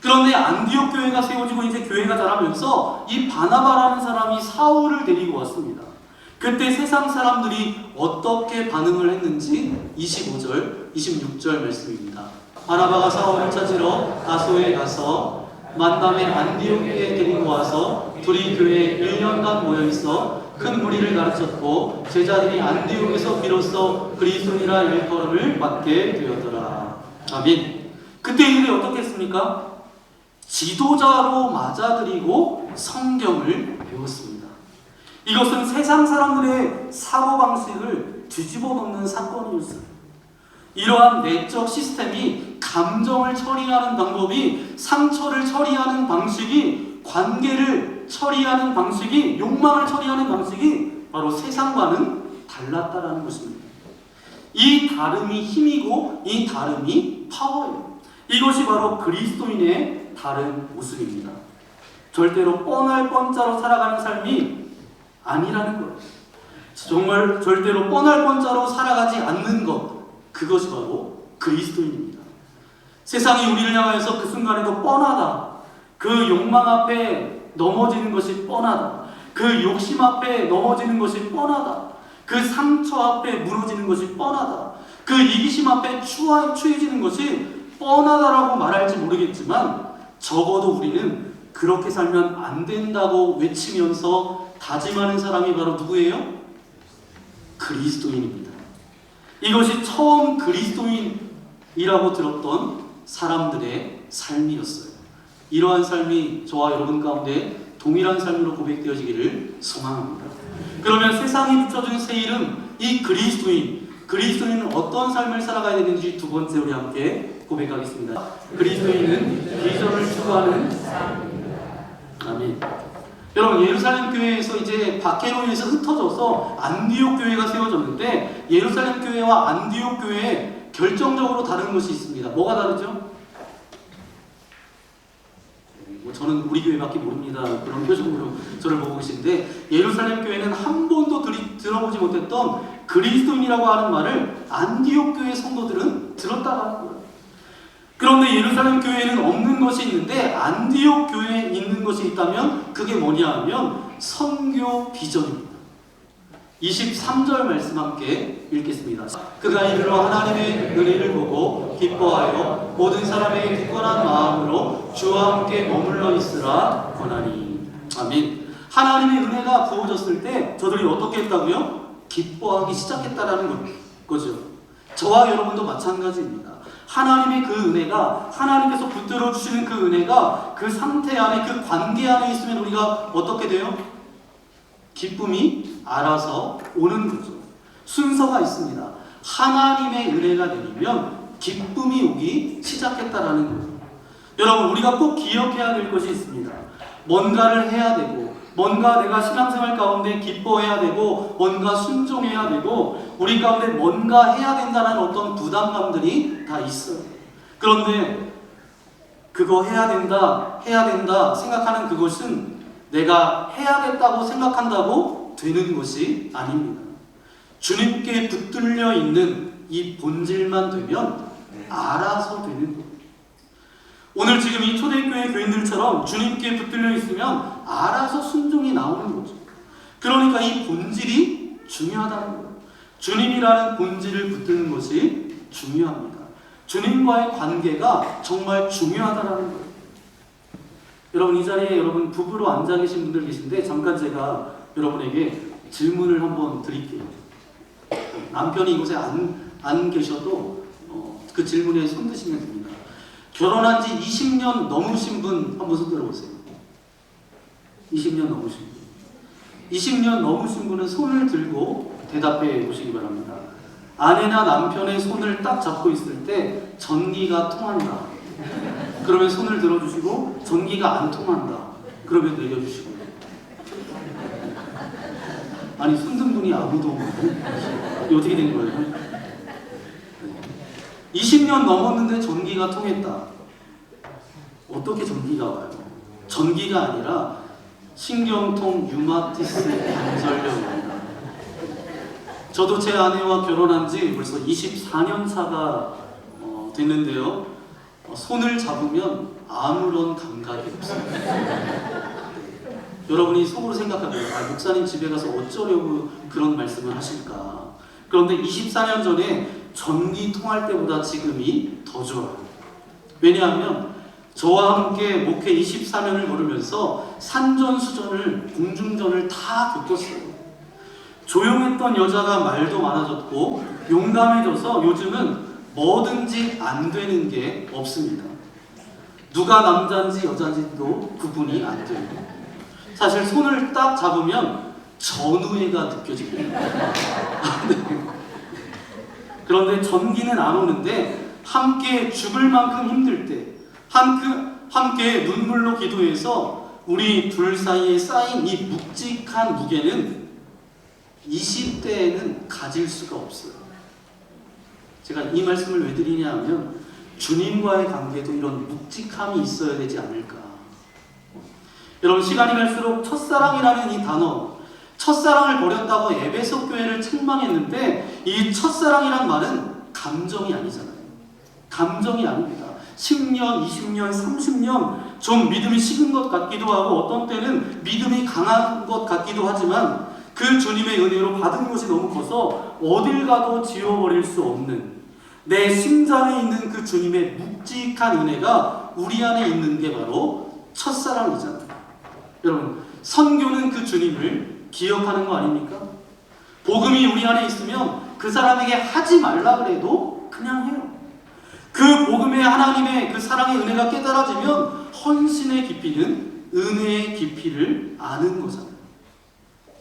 그런데 안디옥 교회가 세워지고 이제 교회가 자라면서 이 바나바라는 사람이 사울을 데리고 왔습니다. 그때 세상 사람들이 어떻게 반응을 했는지 25절, 26절 말씀입니다. 바나바가 사울을 찾으러 다소에 가서 만남의 안디옥에 데리고 와서 둘이 교회에 1년간 모여있어 큰 무리를 가르쳤고 제자들이 안디옥에서 비로소 그리스도인이라 일컬음을 받게 되었더라. 아멘. 그때 이들이 어떻게 했습니까? 지도자로 맞아들이고 성경을 배웠습니다. 이것은 세상 사람들의 사고방식을 뒤집어 놓는 사건이었어요. 이러한 내적 시스템이 감정을 처리하는 방법이, 상처를 처리하는 방식이, 관계를 처리하는 방식이, 욕망을 처리하는 방식이 바로 세상과는 달랐다라는 것입니다. 이 다름이 힘이고 이 다름이 파워예요. 이것이 바로 그리스도인의 다른 모습입니다. 절대로 뻔할 뻔짜로 살아가는 삶이 아니라는 거예요. 정말 절대로 뻔할 뻔짜로 살아가지 않는 것, 그것이 바로 그리스도인입니다. 세상이 우리를 향하여서 그 순간에도 뻔하다, 그 욕망 앞에 넘어지는 것이 뻔하다, 그 욕심 앞에 넘어지는 것이 뻔하다, 그 상처 앞에 무너지는 것이 뻔하다, 그 이기심 앞에 추해지는 것이 뻔하다라고 말할지 모르겠지만 적어도 우리는 그렇게 살면 안 된다고 외치면서 다짐하는 사람이 바로 누구예요? 그리스도인입니다. 이것이 처음 그리스도인이라고 들었던 사람들의 삶이었어요. 이러한 삶이 저와 여러분 가운데 동일한 삶으로 고백되어지기를 소망합니다. 그러면 세상이 붙여준 새 이름, 이 그리스도인은 어떤 삶을 살아가야 되는지 두 번째 우리 함께 고백하겠습니다. 그리스도인은 비전을 추구하는 사람입니다. 아멘. 여러분, 예루살렘 교회에서 이제 박해로 인해서 흩어져서 안디옥 교회가 세워졌는데 예루살렘 교회와 안디옥 교회에 결정적으로 다른 것이 있습니다. 뭐가 다르죠? 저는 우리 교회밖에 모릅니다. 그런 표정으로 저를 보고 계신데 예루살렘 교회는 한 번도 들어보지 못했던 그리스도인이라고 하는 말을 안디옥 교회 성도들은 들었다고 하는 거예요. 그런데 예루살렘 교회에는 없는 것이 있는데 안디옥 교회에 있는 것이 있다면 그게 뭐냐 하면 선교 비전입니다. 23절 말씀 함께 읽겠습니다. 그가 이르러 하나님의 은혜를 보고 기뻐하여 모든 사람에게 굳건한 마음으로 주와 함께 머물러 있으라 권하니. 아멘. 하나님의 은혜가 부어졌을 때 저들이 어떻게 했다고요? 기뻐하기 시작했다라는 거죠. 저와 여러분도 마찬가지입니다. 하나님의 그 은혜가, 하나님께서 붙들어 주시는 그 은혜가 그 상태 안에, 그 관계 안에 있으면 우리가 어떻게 돼요? 기쁨이 알아서 오는 거죠. 순서가 있습니다. 하나님의 은혜가 내리면 기쁨이 오기 시작했다라는 거죠. 여러분, 우리가 꼭 기억해야 될 것이 있습니다. 뭔가를 해야 되고, 뭔가 내가 신앙생활 가운데 기뻐해야 되고, 뭔가 순종해야 되고, 우리 가운데 뭔가 해야 된다는 어떤 부담감들이 다 있어요. 그런데 그거 해야 된다 생각하는 그것은 내가 해야겠다고 생각한다고 되는 것이 아닙니다. 주님께 붙들려 있는 이 본질만 되면 알아서 되는 거예요. 오늘 지금 이 초대교회 교인들처럼 주님께 붙들려 있으면 알아서 순종이 나오는 거죠. 그러니까 이 본질이 중요하다는 거예요. 주님이라는 본질을 붙드는 것이 중요합니다. 주님과의 관계가 정말 중요하다는 거예요. 여러분, 이 자리에 여러분 부부로 앉아 계신 분들 계신데 잠깐 제가 여러분에게 질문을 한번 드릴게요. 남편이 이곳에 안 계셔도 그 질문에 손 드시면 됩니다. 결혼한 지 20년 넘으신 분 한번 손 들어보세요. 20년 넘으신 분. 20년 넘으신 분은 손을 들고 대답해 보시기 바랍니다. 아내나 남편의 손을 딱 잡고 있을 때 전기가 통한다. 그러면 손을 들어주시고, 전기가 안 통한다. 그러면 내려주시고. 아니, 손든 분이 아무도 없는데 어떻게 된 거예요? 20년 넘었는데 전기가 통했다. 어떻게 전기가 와요? 전기가 아니라 신경통 류마티스 관절염입니다. 저도 제 아내와 결혼한 지 벌써 24년 차가 됐는데요. 손을 잡으면 아무런 감각이 없습니다. 여러분이 속으로 생각하면 목사님 집에 가서 어쩌려고 그런 말씀을 하실까? 그런데 24년 전에 전기 통할 때보다 지금이 더 좋아요. 왜냐하면 저와 함께 목회 24년을 걸으면서 산전수전을, 공중전을 다 겪었어요. 조용했던 여자가 말도 많아졌고 용감해져서 요즘은 뭐든지 안 되는 게 없습니다. 누가 남자인지 여자인지도 구분이 안 돼요. 사실 손을 딱 잡으면 전우애가 느껴집니다. 그런데 전기는 안 오는데 함께 죽을 만큼 힘들 때, 함께 눈물로 기도해서 우리 둘 사이에 쌓인 이 묵직한 무게는 20대에는 가질 수가 없어요. 제가 이 말씀을 왜 드리냐 하면 주님과의 관계도 이런 묵직함이 있어야 되지 않을까. 여러분, 시간이 갈수록 첫사랑이라는 이 단어, 첫사랑을 버렸다고 에베소 교회를 책망했는데 이 첫사랑이란 말은 감정이 아니잖아요. 감정이 아닙니다. 10년, 20년, 30년 좀 믿음이 식은 것 같기도 하고 어떤 때는 믿음이 강한 것 같기도 하지만 그 주님의 은혜로 받은 것이 너무 커서 어딜 가도 지워버릴 수 없는 내 심장에 있는 그 주님의 묵직한 은혜가 우리 안에 있는 게 바로 첫사랑이잖아요. 여러분, 선교는 그 주님을 기억하는 거 아닙니까? 복음이 우리 안에 있으면 그 사람에게 하지 말라 그래도 그냥 해요. 그 복음의 하나님의 그 사랑의 은혜가 깨달아지면 헌신의 깊이는 은혜의 깊이를 아는 거잖아요.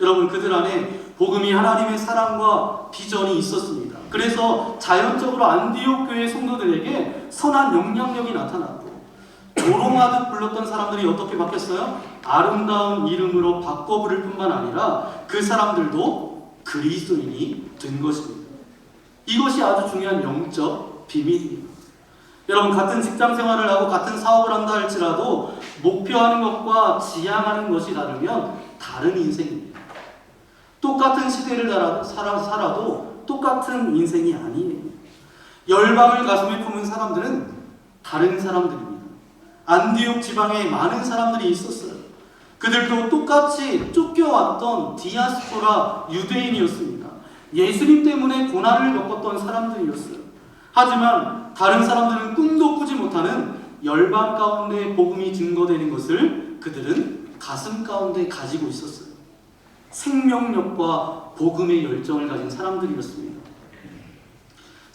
여러분, 그들 안에 복음이 하나님의 사랑과 비전이 있었습니다. 그래서 자연적으로 안디옥 교회 성도들에게 선한 영향력이 나타났고 조롱하듯 불렀던 사람들이 어떻게 바뀌었어요? 아름다운 이름으로 바꿔 부를 뿐만 아니라 그 사람들도 그리스도인이 된 것입니다. 이것이 아주 중요한 영적 비밀입니다. 여러분, 같은 직장 생활을 하고 같은 사업을 한다 할지라도 목표하는 것과 지향하는 것이 다르면 다른 인생입니다. 똑같은 시대를 살아도 똑같은 인생이 아니에요. 열방을 가슴에 품은 사람들은 다른 사람들입니다. 안디옥 지방에 많은 사람들이 있었어요. 그들도 똑같이 쫓겨왔던 디아스포라 유대인이었습니다. 예수님 때문에 고난을 겪었던 사람들이었어요. 하지만 다른 사람들은 꿈도 꾸지 못하는 열방 가운데 복음이 증거되는 것을 그들은 가슴 가운데 가지고 있었어요. 생명력과 복음의 열정을 가진 사람들이었습니다.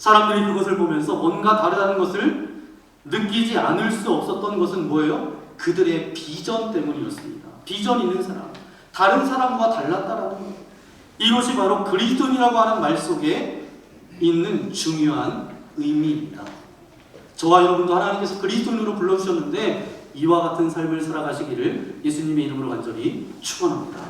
사람들이 그것을 보면서 뭔가 다르다는 것을 느끼지 않을 수 없었던 것은 뭐예요? 그들의 비전 때문이었습니다. 비전 있는 사람, 다른 사람과 달랐다라는 것. 이것이 바로 그리스도인이라고 하는 말 속에 있는 중요한 의미입니다. 저와 여러분도 하나님께서 그리스도인으로 불러주셨는데 이와 같은 삶을 살아가시기를 예수님의 이름으로 간절히 축원합니다.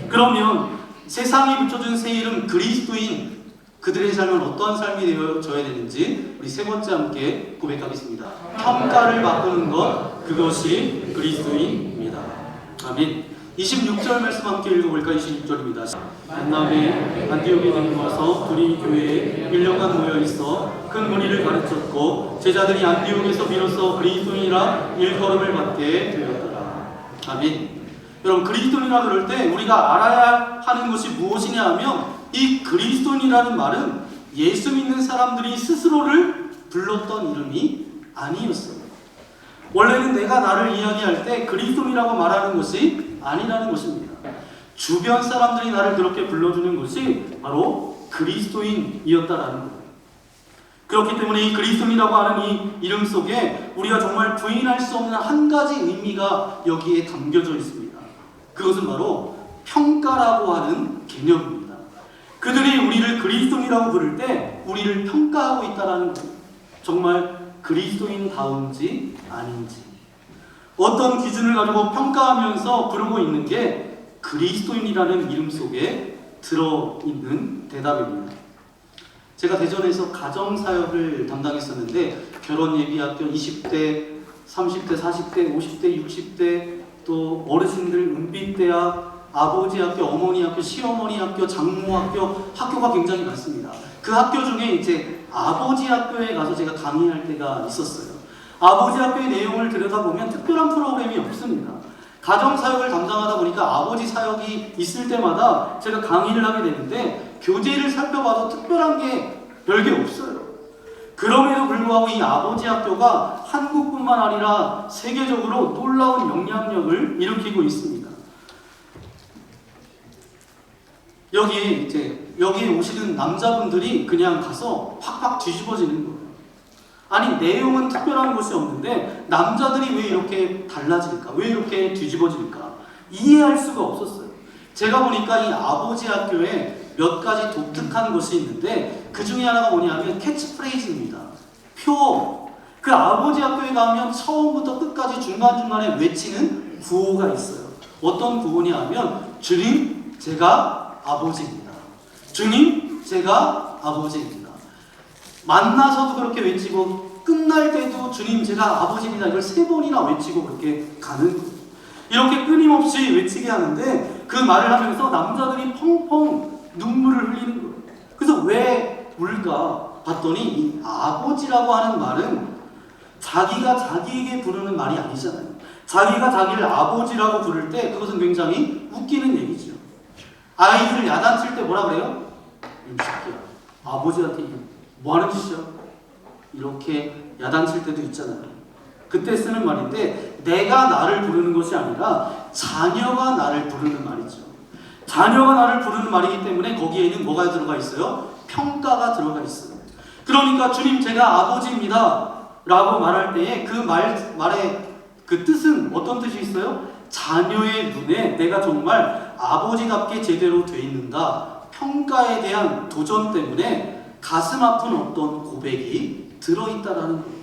그러면 세상이 붙여준 새 이름 그리스도인, 그들의 삶은 어떠한 삶이 되어져야 되는지 우리 세 번째 함께 고백하겠습니다. 평가를 바꾸는 것, 그것이 그리스도인입니다. 아멘. 26절 말씀 함께 읽어볼까요? 26절입니다. 만남에 안디옥에 내려와서 둘이 교회에 1년간 모여있어 큰 무리를 가르쳤고 제자들이 안디옥에서 비로소 그리스도인이라 일컬음을 받게 되었더라. 아멘. 여러분, 그리스도인이라 그럴 때 우리가 알아야 하는 것이 무엇이냐 하면 이 그리스도인이라는 말은 예수 믿는 사람들이 스스로를 불렀던 이름이 아니었어요. 원래는 내가 나를 이야기할 때 그리스도인이라고 말하는 것이 아니라는 것입니다. 주변 사람들이 나를 그렇게 불러주는 것이 바로 그리스도인이었다라는 거예요. 그렇기 때문에 이 그리스도인이라고 하는 이 이름 속에 우리가 정말 부인할 수 없는 한 가지 의미가 여기에 담겨져 있습니다. 그것은 바로 평가라고 하는 개념입니다. 그들이 우리를 그리스도인이라고 부를 때 우리를 평가하고 있다는 거예요. 정말 그리스도인다운지 아닌지 어떤 기준을 가지고 평가하면서 부르고 있는 게 그리스도인이라는 이름 속에 들어있는 대답입니다. 제가 대전에서 가정사역을 담당했었는데 결혼예비학교 20대, 30대, 40대, 50대, 60대 또 어르신들 은빛대학, 아버지 학교, 어머니 학교, 시어머니 학교, 장모 학교, 학교가 굉장히 많습니다. 그 학교 중에 이제 아버지 학교에 가서 제가 강의할 때가 있었어요. 아버지 학교의 내용을 들여다보면 특별한 프로그램이 없습니다. 가정사역을 담당하다 보니까 아버지 사역이 있을 때마다 제가 강의를 하게 되는데 교재를 살펴봐도 특별한 게 별게 없어요. 그럼에도 불구하고 이 아버지 학교가 한국뿐만 아니라 세계적으로 놀라운 영향력을 일으키고 있습니다. 여기에 오시는 남자분들이 그냥 가서 팍팍 뒤집어지는 거예요. 아니, 내용은 특별한 것이 없는데 남자들이 왜 이렇게 달라질까? 왜 이렇게 뒤집어질까? 이해할 수가 없었어요. 제가 보니까 이 아버지 학교에 몇 가지 독특한 것이 있는데 그 중에 하나가 뭐냐면 캐치프레이즈입니다. 표어. 그 아버지 학교에 가면 처음부터 끝까지 중간중간에 외치는 구호가 있어요. 어떤 구호냐 하면 주님, 제가 아버지입니다. 주님, 제가 아버지입니다. 만나서도 그렇게 외치고 끝날 때도 주님, 제가 아버지입니다. 이걸 3번이나 외치고 그렇게 가는 거예요. 이렇게 끊임없이 외치게 하는데 그 말을 하면서 남자들이 펑펑 눈물을 흘리는 거예요. 그래서 왜 울까 봤더니 이 아버지라고 하는 말은 자기가 자기에게 부르는 말이 아니잖아요. 자기가 자기를 아버지라고 부를 때 그것은 굉장히 웃기는 얘기죠. 아이들을 야단칠 때 뭐라 그래요? 이 새끼야, 아버지한테 뭐 하는 짓이야? 이렇게 야단칠 때도 있잖아요. 그때 쓰는 말인데 내가 나를 부르는 것이 아니라 자녀가 나를 부르는 말이죠. 자녀가 나를 부르는 말이기 때문에 거기에는 뭐가 들어가 있어요? 평가가 들어가 있어요. 그러니까 주님, 제가 아버지입니다 라고 말할 때에 그 말의 그 뜻은 어떤 뜻이 있어요? 자녀의 눈에 내가 정말 아버지답게 제대로 돼 있는가, 평가에 대한 도전 때문에 가슴 아픈 어떤 고백이 들어있다라는 거예요.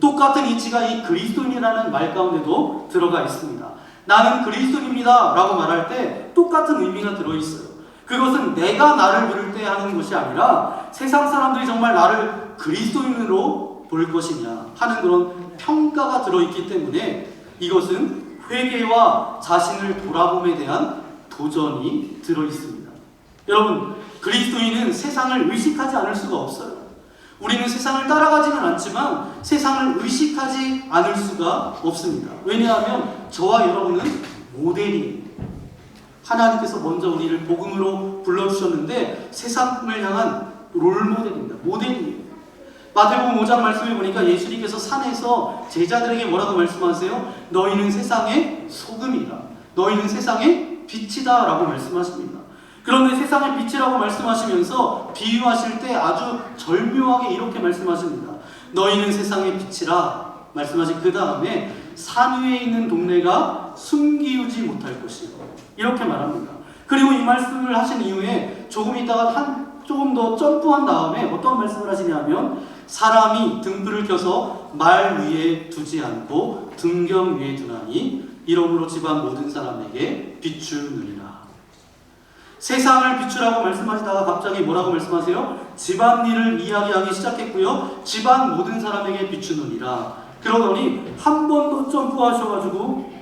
똑같은 이치가 이 그리스도인이라는 말 가운데도 들어가 있습니다. 나는 그리스도인입니다 라고 말할 때 똑같은 의미가 들어있어요. 그것은 내가 나를 부를 때 하는 것이 아니라 세상 사람들이 정말 나를 그리스도인으로 볼 것이냐 하는 그런 평가가 들어있기 때문에 이것은 회개와 자신을 돌아봄에 대한 도전이 들어있습니다. 여러분, 그리스도인은 세상을 의식하지 않을 수가 없어요. 우리는 세상을 따라가지는 않지만 세상을 의식하지 않을 수가 없습니다. 왜냐하면 저와 여러분은 모델이에요. 하나님께서 먼저 우리를 복음으로 불러주셨는데 세상을 향한 롤모델입니다. 모델이에요. 마태복음 5장 말씀에 보니까 예수님께서 산에서 제자들에게 뭐라고 말씀하세요? 너희는 세상의 소금이다. 너희는 세상의 빛이다 라고 말씀하십니다. 그런데 세상의 빛이라고 말씀하시면서 비유하실 때 아주 절묘하게 이렇게 말씀하십니다. 너희는 세상의 빛이라 말씀하신 그 다음에 산 위에 있는 동네가 숨기우지 못할 것이요, 이렇게 말합니다. 그리고 이 말씀을 하신 이후에 조금 있다가 조금 더 점프한 다음에 어떤 말씀을 하시냐면, 사람이 등불을 켜서 말 위에 두지 않고 등경 위에 두나니 이러므로 집안 모든 사람에게 비추느니라. 세상을 비추라고 말씀하시다가 갑자기 뭐라고 말씀하세요? 집안일을 이야기하기 시작했고요. 집안 모든 사람에게 비추느니라. 그러더니 한 번 더 점프하셔가지고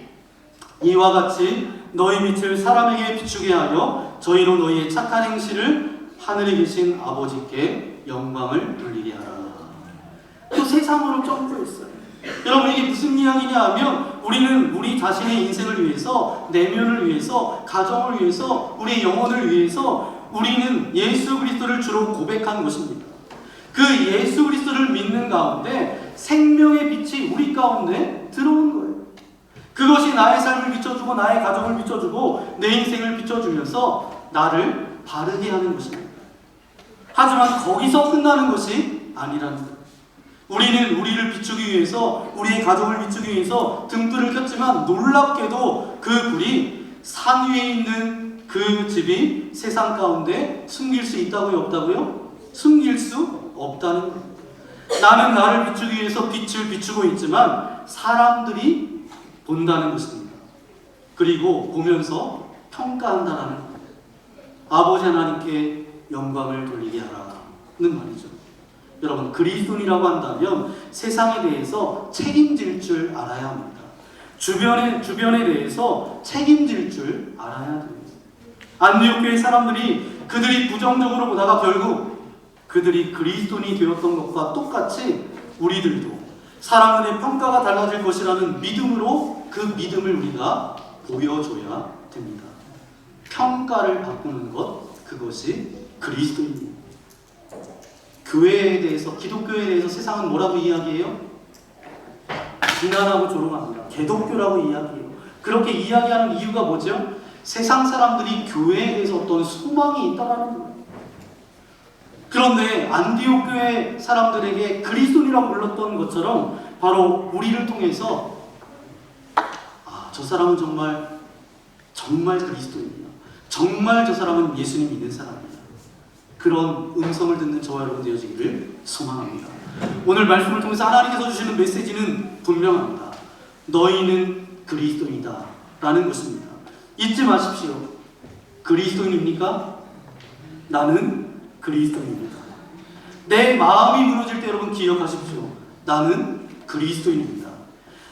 이와 같이 너희 빛을 사람에게 비추게 하여 저희로 너희의 착한 행실을 하늘에 계신 아버지께 영광을 돌리게 하라. 또 세상으로 점프했어요. 여러분, 이게 무슨 이야기냐 하면, 우리는 우리 자신의 인생을 위해서, 내면을 위해서, 가정을 위해서, 우리의 영혼을 위해서 우리는 예수 그리스도를 주로 고백한 것입니다. 그 예수 그리스도를 믿는 가운데 생명의 빛이 우리 가운데 들어온 거예요. 그것이 나의 삶을 비춰주고 나의 가정을 비춰주고 내 인생을 비춰주면서 나를 바르게 하는 것입니다. 하지만 거기서 끝나는 것이 아니라는 거예요. 우리는 우리를 비추기 위해서, 우리의 가정을 비추기 위해서 등불을 켰지만 놀랍게도 그 불이 산 위에 있는 그 집이 세상 가운데 숨길 수 있다고요, 없다고요? 숨길 수 없다는 거예요. 나는 나를 비추기 위해서 빛을 비추고 있지만 사람들이 본다는 것입니다. 그리고 보면서 평가한다는 거예요. 아버지 하나님께 영광을 돌리게 하라는 말이죠. 여러분, 그리스도인이라고 한다면 세상에 대해서 책임질 줄 알아야 합니다. 주변에 대해서 책임질 줄 알아야 됩니다. 안디옥 교회 사람들이 그들이 부정적으로 보다가 결국 그들이 그리스도인이 되었던 것과 똑같이 우리들도 사람들의 평가가 달라질 것이라는 믿음으로 그 믿음을 우리가 보여줘야 됩니다. 평가를 바꾸는 것, 그것이 그리스도입니다. 교회에 대해서, 기독교에 대해서 세상은 뭐라고 이야기해요? 비난하고 조롱합니다. 개독교라고 이야기해요. 그렇게 이야기하는 이유가 뭐죠? 세상 사람들이 교회에 대해서 어떤 소망이 있다는 거예요. 그런데 안디옥 교회 사람들에게 그리스도인이라고 불렀던 것처럼 바로 우리를 통해서 저 사람은 정말 그리스도인이야. 정말 저 사람은 예수님 믿는 사람이야. 그런 음성을 듣는 저와 여러분 되어지기를 소망합니다. 오늘 말씀을 통해서 하나님께서 주시는 메시지는 분명합니다. 너희는 그리스도인이다 라는 것입니다. 잊지 마십시오. 그리스도인입니까? 나는 그리스도인입니다. 내 마음이 무너질 때 여러분 기억하십시오. 나는 그리스도인입니다.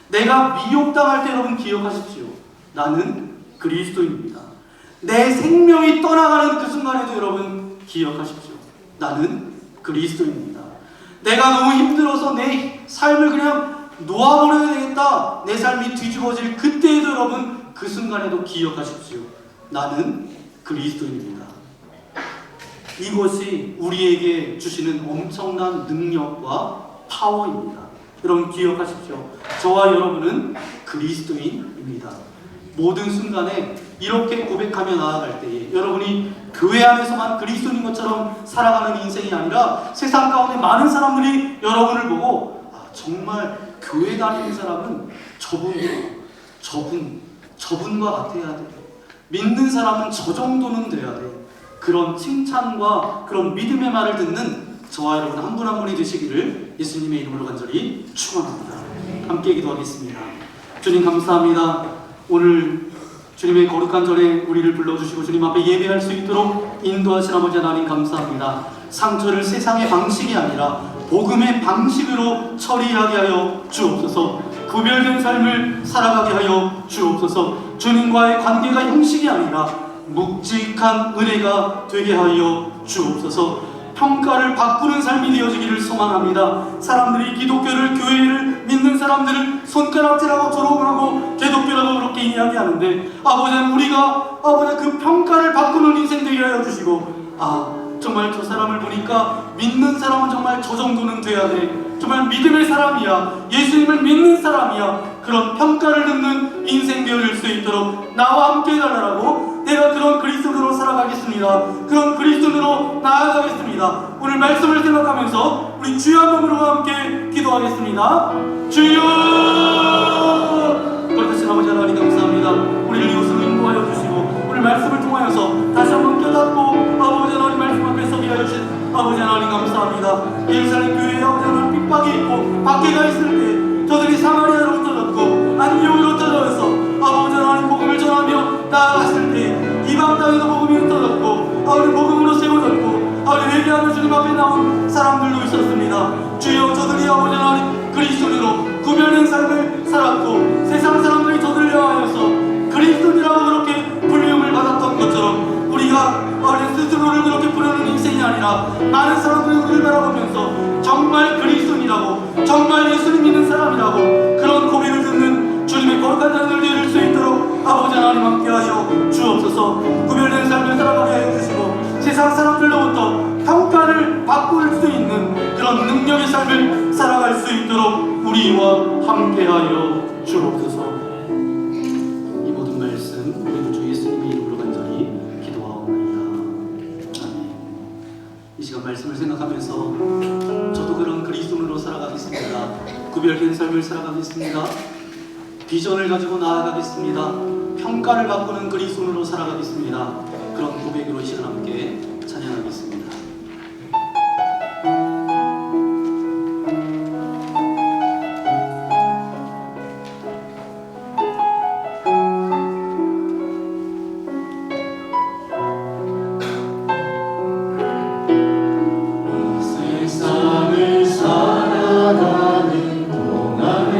내가 미혹당할 때 여러분 기억하십시오. 나는 그리스도인입니다. 내 생명이 떠나가는 그 순간에도 여러분 기억하십시오. 나는 그리스도인입니다. 내가 너무 힘들어서 내 삶을 그냥 놓아버려야 되겠다, 내 삶이 뒤집어질 그때에도 여러분 그 순간에도 기억하십시오. 나는 그리스도인입니다. 이것이 우리에게 주시는 엄청난 능력과 파워입니다. 여러분 기억하십시오. 저와 여러분은 그리스도인입니다. 모든 순간에 이렇게 고백하며 나아갈 때에 여러분이 교회 안에서만 그리스도인 것처럼 살아가는 인생이 아니라 세상 가운데 많은 사람들이 여러분을 보고 정말 교회 다니는 사람은 저분과 같아야 돼. 믿는 사람은 저 정도는 돼야 돼. 그런 칭찬과 그런 믿음의 말을 듣는 저와 여러분 한 분 한 분이 되시기를 예수님의 이름으로 간절히 축원합니다. 함께 기도하겠습니다. 주님 감사합니다. 오늘 주님의 거룩한 전에 우리를 불러주시고 주님 앞에 예배할 수 있도록 인도하신 아버지 하나님 감사합니다. 상처를 세상의 방식이 아니라 복음의 방식으로 처리하게 하여 주옵소서. 구별된 삶을 살아가게 하여 주옵소서. 주님과의 관계가 형식이 아니라 묵직한 은혜가 되게 하여 주옵소서. 평가를 바꾸는 삶이 되어지기를 소망합니다. 사람들이 기독교를, 교회를 믿는 사람들을 손가락질하고 조롱을 하고 개독교라고 그렇게 이야기하는데 아버지는 우리가 그 평가를 바꾸는 인생 되게 하여 주시고 정말 저 사람을 보니까 믿는 사람은 정말 저 정도는 돼야 돼. 정말 믿음의 사람이야. 예수님을 믿는 사람이야. 그런 평가를 듣는 인생 되어질 수 있도록 나와 함께 해달라고 내가 그런 그리스도인으로 살아가겠습니다. 그런 그리스도인으로 나아가겠습니다. 오늘 말씀을 생각하면서 우리 주여 한 번으로 함께 기도하겠습니다. 주여! 거룩하신 아버지 하나님 감사합니다. 우리를 이웃으로 인도하여 주시고 오늘 말씀을 통하여서 다시 한번 깨닫고 아버지 하나님 말씀 앞에 서게 하여 주신 아버지 하나님 감사합니다. 예루살렘 교회에 아버지 하나님 핍박이 있고 박해가 있을 때 저들이 사마리아로 흩어졌고 안디옥으로 흩어져서 아버지 하나님 복음을 전하며 나아갔을 때 이방 땅에도 복음이 흩어졌고 아버지 복음으로 세워졌고 아버지 회개하며 주님 앞에 나온 사람들도 있었습니다. 주여 저들이 아버지 하나님 그리스도인으로 구별된 삶을 살았고 세상 사람들이 저들을 향하여서 그리스도인이라고 그렇게 불림을 받았던 것처럼 우리가 아버지 스스로를 그렇게 부르는 인생이 아니라 많은 사람들이 우리를 바라보면서 정말 그리스도인이라고 정말 예수님 믿는 사람이라고 그런 고백을 듣는 주님의 거룩한 자녀를 이룰 수 있도록 아버지 하나님 함께하여 주옵소서. 구별된 삶을 살아가게 하여 주시고 세상 사람들로부터 평가를 바꿀 수 있는 그런 능력의 삶을 살아갈 수 있도록 우리와 함께하여 주옵소서. 이 모든 말씀 우리 주 예수님의 이름으로 간절히 기도하옵나이다. 아멘. 이 시간 말씀을 생각하면서 저도 그런 그리스도인으로 살아가겠습니다. 구별된 삶을 살아가겠습니다. 비전을 가지고 나아가겠습니다. 평가를 바꾸는 그리스도인으로 살아가겠습니다. 그런 고백으로 이 시간 함께 찬양하겠습니다. 세상을 살아가는 동안에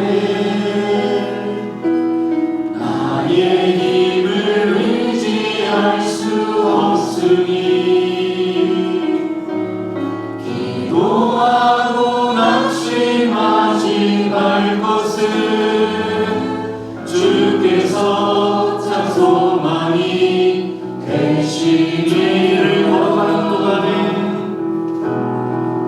나의 힘을 의지할 수 없으니 기도하고 낙심하지 말 것은 주께서 참 소망이 되시기를. 걸어가는 동안에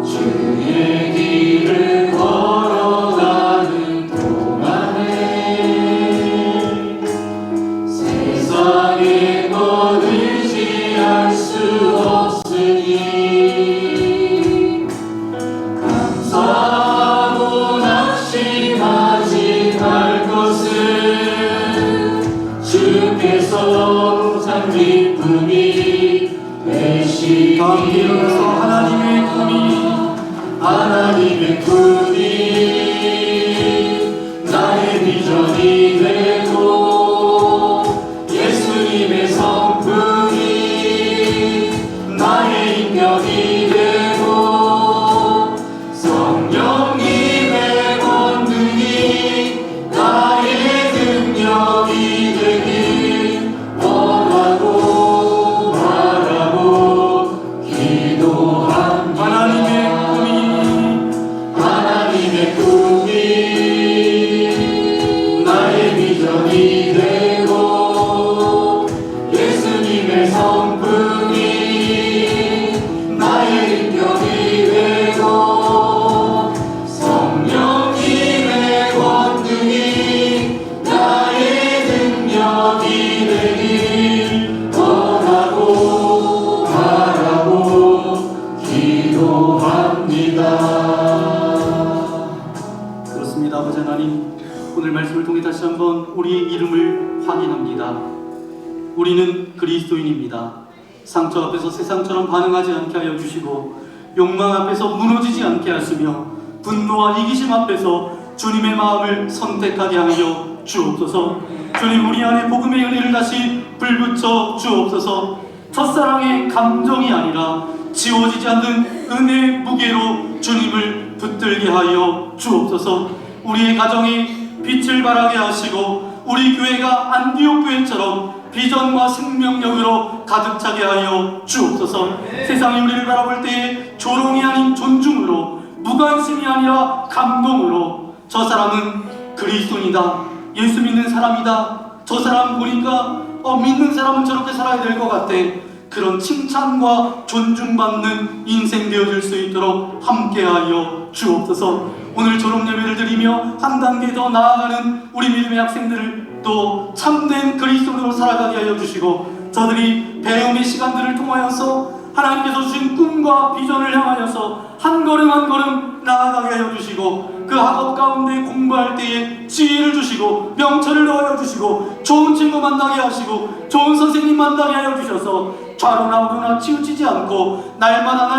주의 길을 걸어가는 동안에 세상의 것 의지할 수 없으니 감사하고 낙심하지 말 것은 주께서 참 기쁨이 되시니. 함께 일어나서 하나님의 꿈이 나의 비전이 되고 예수님의 성품이 나의 인격이 되고 성령님의 권능이 나의 능력이 되길 원하고 바라고 기도합니다. 하나님의 꿈이 나의 비전이 되고 예수님의 성품이 나의 인격이 되고 성령님의 권능이 나의 능력이 되길 원하고 바라고 기도합니다. 그렇습니다. 아버지 하나님, 오늘 말씀을 통해 다시 한번 우리의 이름을 확인합니다. 우리는 그리스도인입니다. 상처 앞에서 세상처럼 반응하지 않게 하여 주시고 욕망 앞에서 무너지지 않게 하시며 분노와 이기심 앞에서 주님의 마음을 선택하게 하여 주옵소서. 주님, 우리 안에 복음의 은혜를 다시 불붙여 주옵소서. 첫사랑의 감정이 아니라 지워지지 않는 은혜의 무게로 주님을 붙들게 하여 주옵소서. 우리의 가정이 빛을 발하게 하시고 우리 교회가 안디옥 교회처럼 비전과 생명력으로 가득 차게 하여 주옵소서. 세상이 우리를 바라볼 때에 조롱이 아닌 존중으로, 무관심이 아니라 감동으로, 저 사람은 그리스도인이다, 예수 믿는 사람이다, 저 사람 보니까 믿는 사람은 저렇게 살아야 될 것 같아, 그런 칭찬과 존중받는 인생 되어질 수 있도록 함께하여 주옵소서. 오늘 졸업 예배를 드리며 한 단계 더 나아가는 우리 믿음의 학생들을 또 참된 그리스도인으로 살아가게 하여 주시고 저들이 배움의 시간들을 통하여서 하나님께서 주신 꿈과 비전을 향하여서 한 걸음 한 걸음 나아가게 하여 주시고, 그 학업 가운데 공부할 때에 지혜를 주시고 명철을 더하여 주시고 좋은 친구 만나게 하시고 좋은 선생님 만나게 하여 주셔서 좌로나 우로나 치우치지 않고 날마다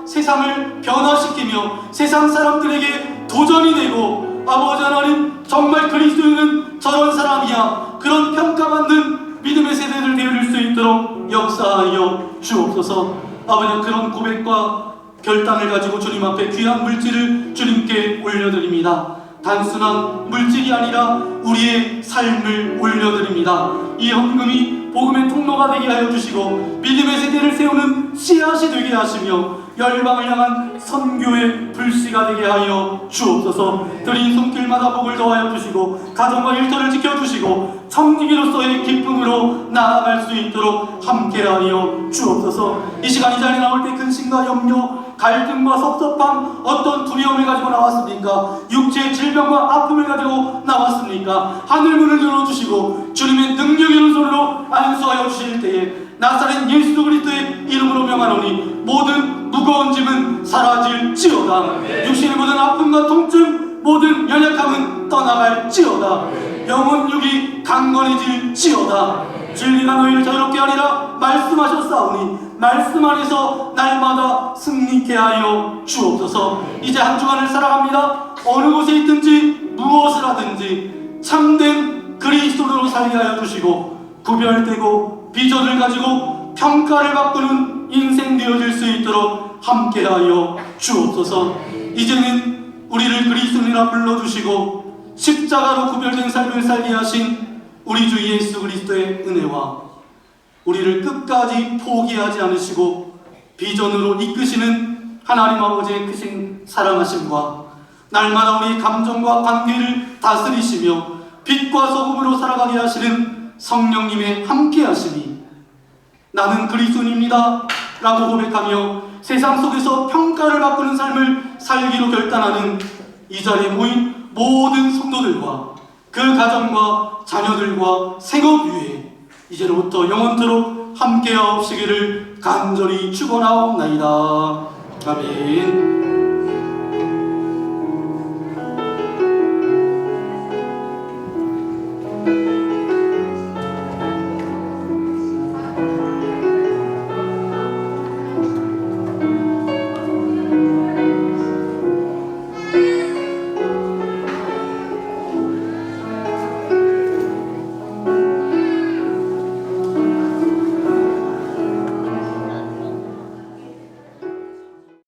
세상을 변화시키며 세상 사람들에게 도전이 되고, 아버지 하나님, 정말 그리스도인은 저런 사람이야, 그런 평가받는 믿음의 세대를 되어줄 수 있도록 역사하여 주옵소서. 아버지, 그런 고백과 결단을 가지고 주님 앞에 귀한 물질을 주님께 올려드립니다. 단순한 물질이 아니라 우리의 삶을 올려드립니다. 이 헌금이 복음의 통로가 되게 하여 주시고 믿음의 세대를 세우는 씨앗이 되게 하시며 열방을 향한 선교의 불씨가 되게 하여 주옵소서. 드린 손길마다 복을 더하여 주시고 가정과 일터를 지켜주시고 청지기로서의 기쁨으로 나아갈 수 있도록 함께하여 주옵소서. 이 시간 이 자리에 나올 때 근심과 염려, 갈등과 섭섭함, 어떤 두려움을 가지고 나왔습니까? 육체의 질병과 아픔을 가지고 나왔습니까? 하늘문을 열어주시고 주님의 능력 있는 손으로 안수하여 주실 때에 나사렛 예수 그리스도의 이름으로 명하노니 모든 무거운 짐은 사라질지어다. 육신의 모든 아픔과 통증, 모든 연약함은 떠나갈지어다. 영혼 육이 강건해질지어다. 진리가 너희를 자유롭게 하리라 말씀하셨사오니 말씀 안에서 날마다 승리케 하여 주옵소서. 이제 한 주간을 살아갑니다. 어느 곳에 있든지 무엇을 하든지 참된 그리스도로 살게 하여 주시고 구별되고 비전을 가지고 평가를 바꾸는 인생 되어질 수 있도록 함께하여 주옵소서. 이제는 우리를 그리스도인이라 불러주시고 십자가로 구별된 삶을 살게 하신 우리 주 예수 그리스도의 은혜와 우리를 끝까지 포기하지 않으시고 비전으로 이끄시는 하나님 아버지의 크신 사랑하심과 날마다 우리 감정과 관계를 다스리시며 빛과 소금으로 살아가게 하시는 성령님의 함께하심이 나는 그리스도인입니다 라고 고백하며 세상 속에서 평가를 바꾸는 삶을 살기로 결단하는 이 자리에 모인 모든 성도들과 그 가정과 자녀들과 생업 위에 이제로부터 영원토록 함께하옵시기를 간절히 축원하옵나이다. 아멘.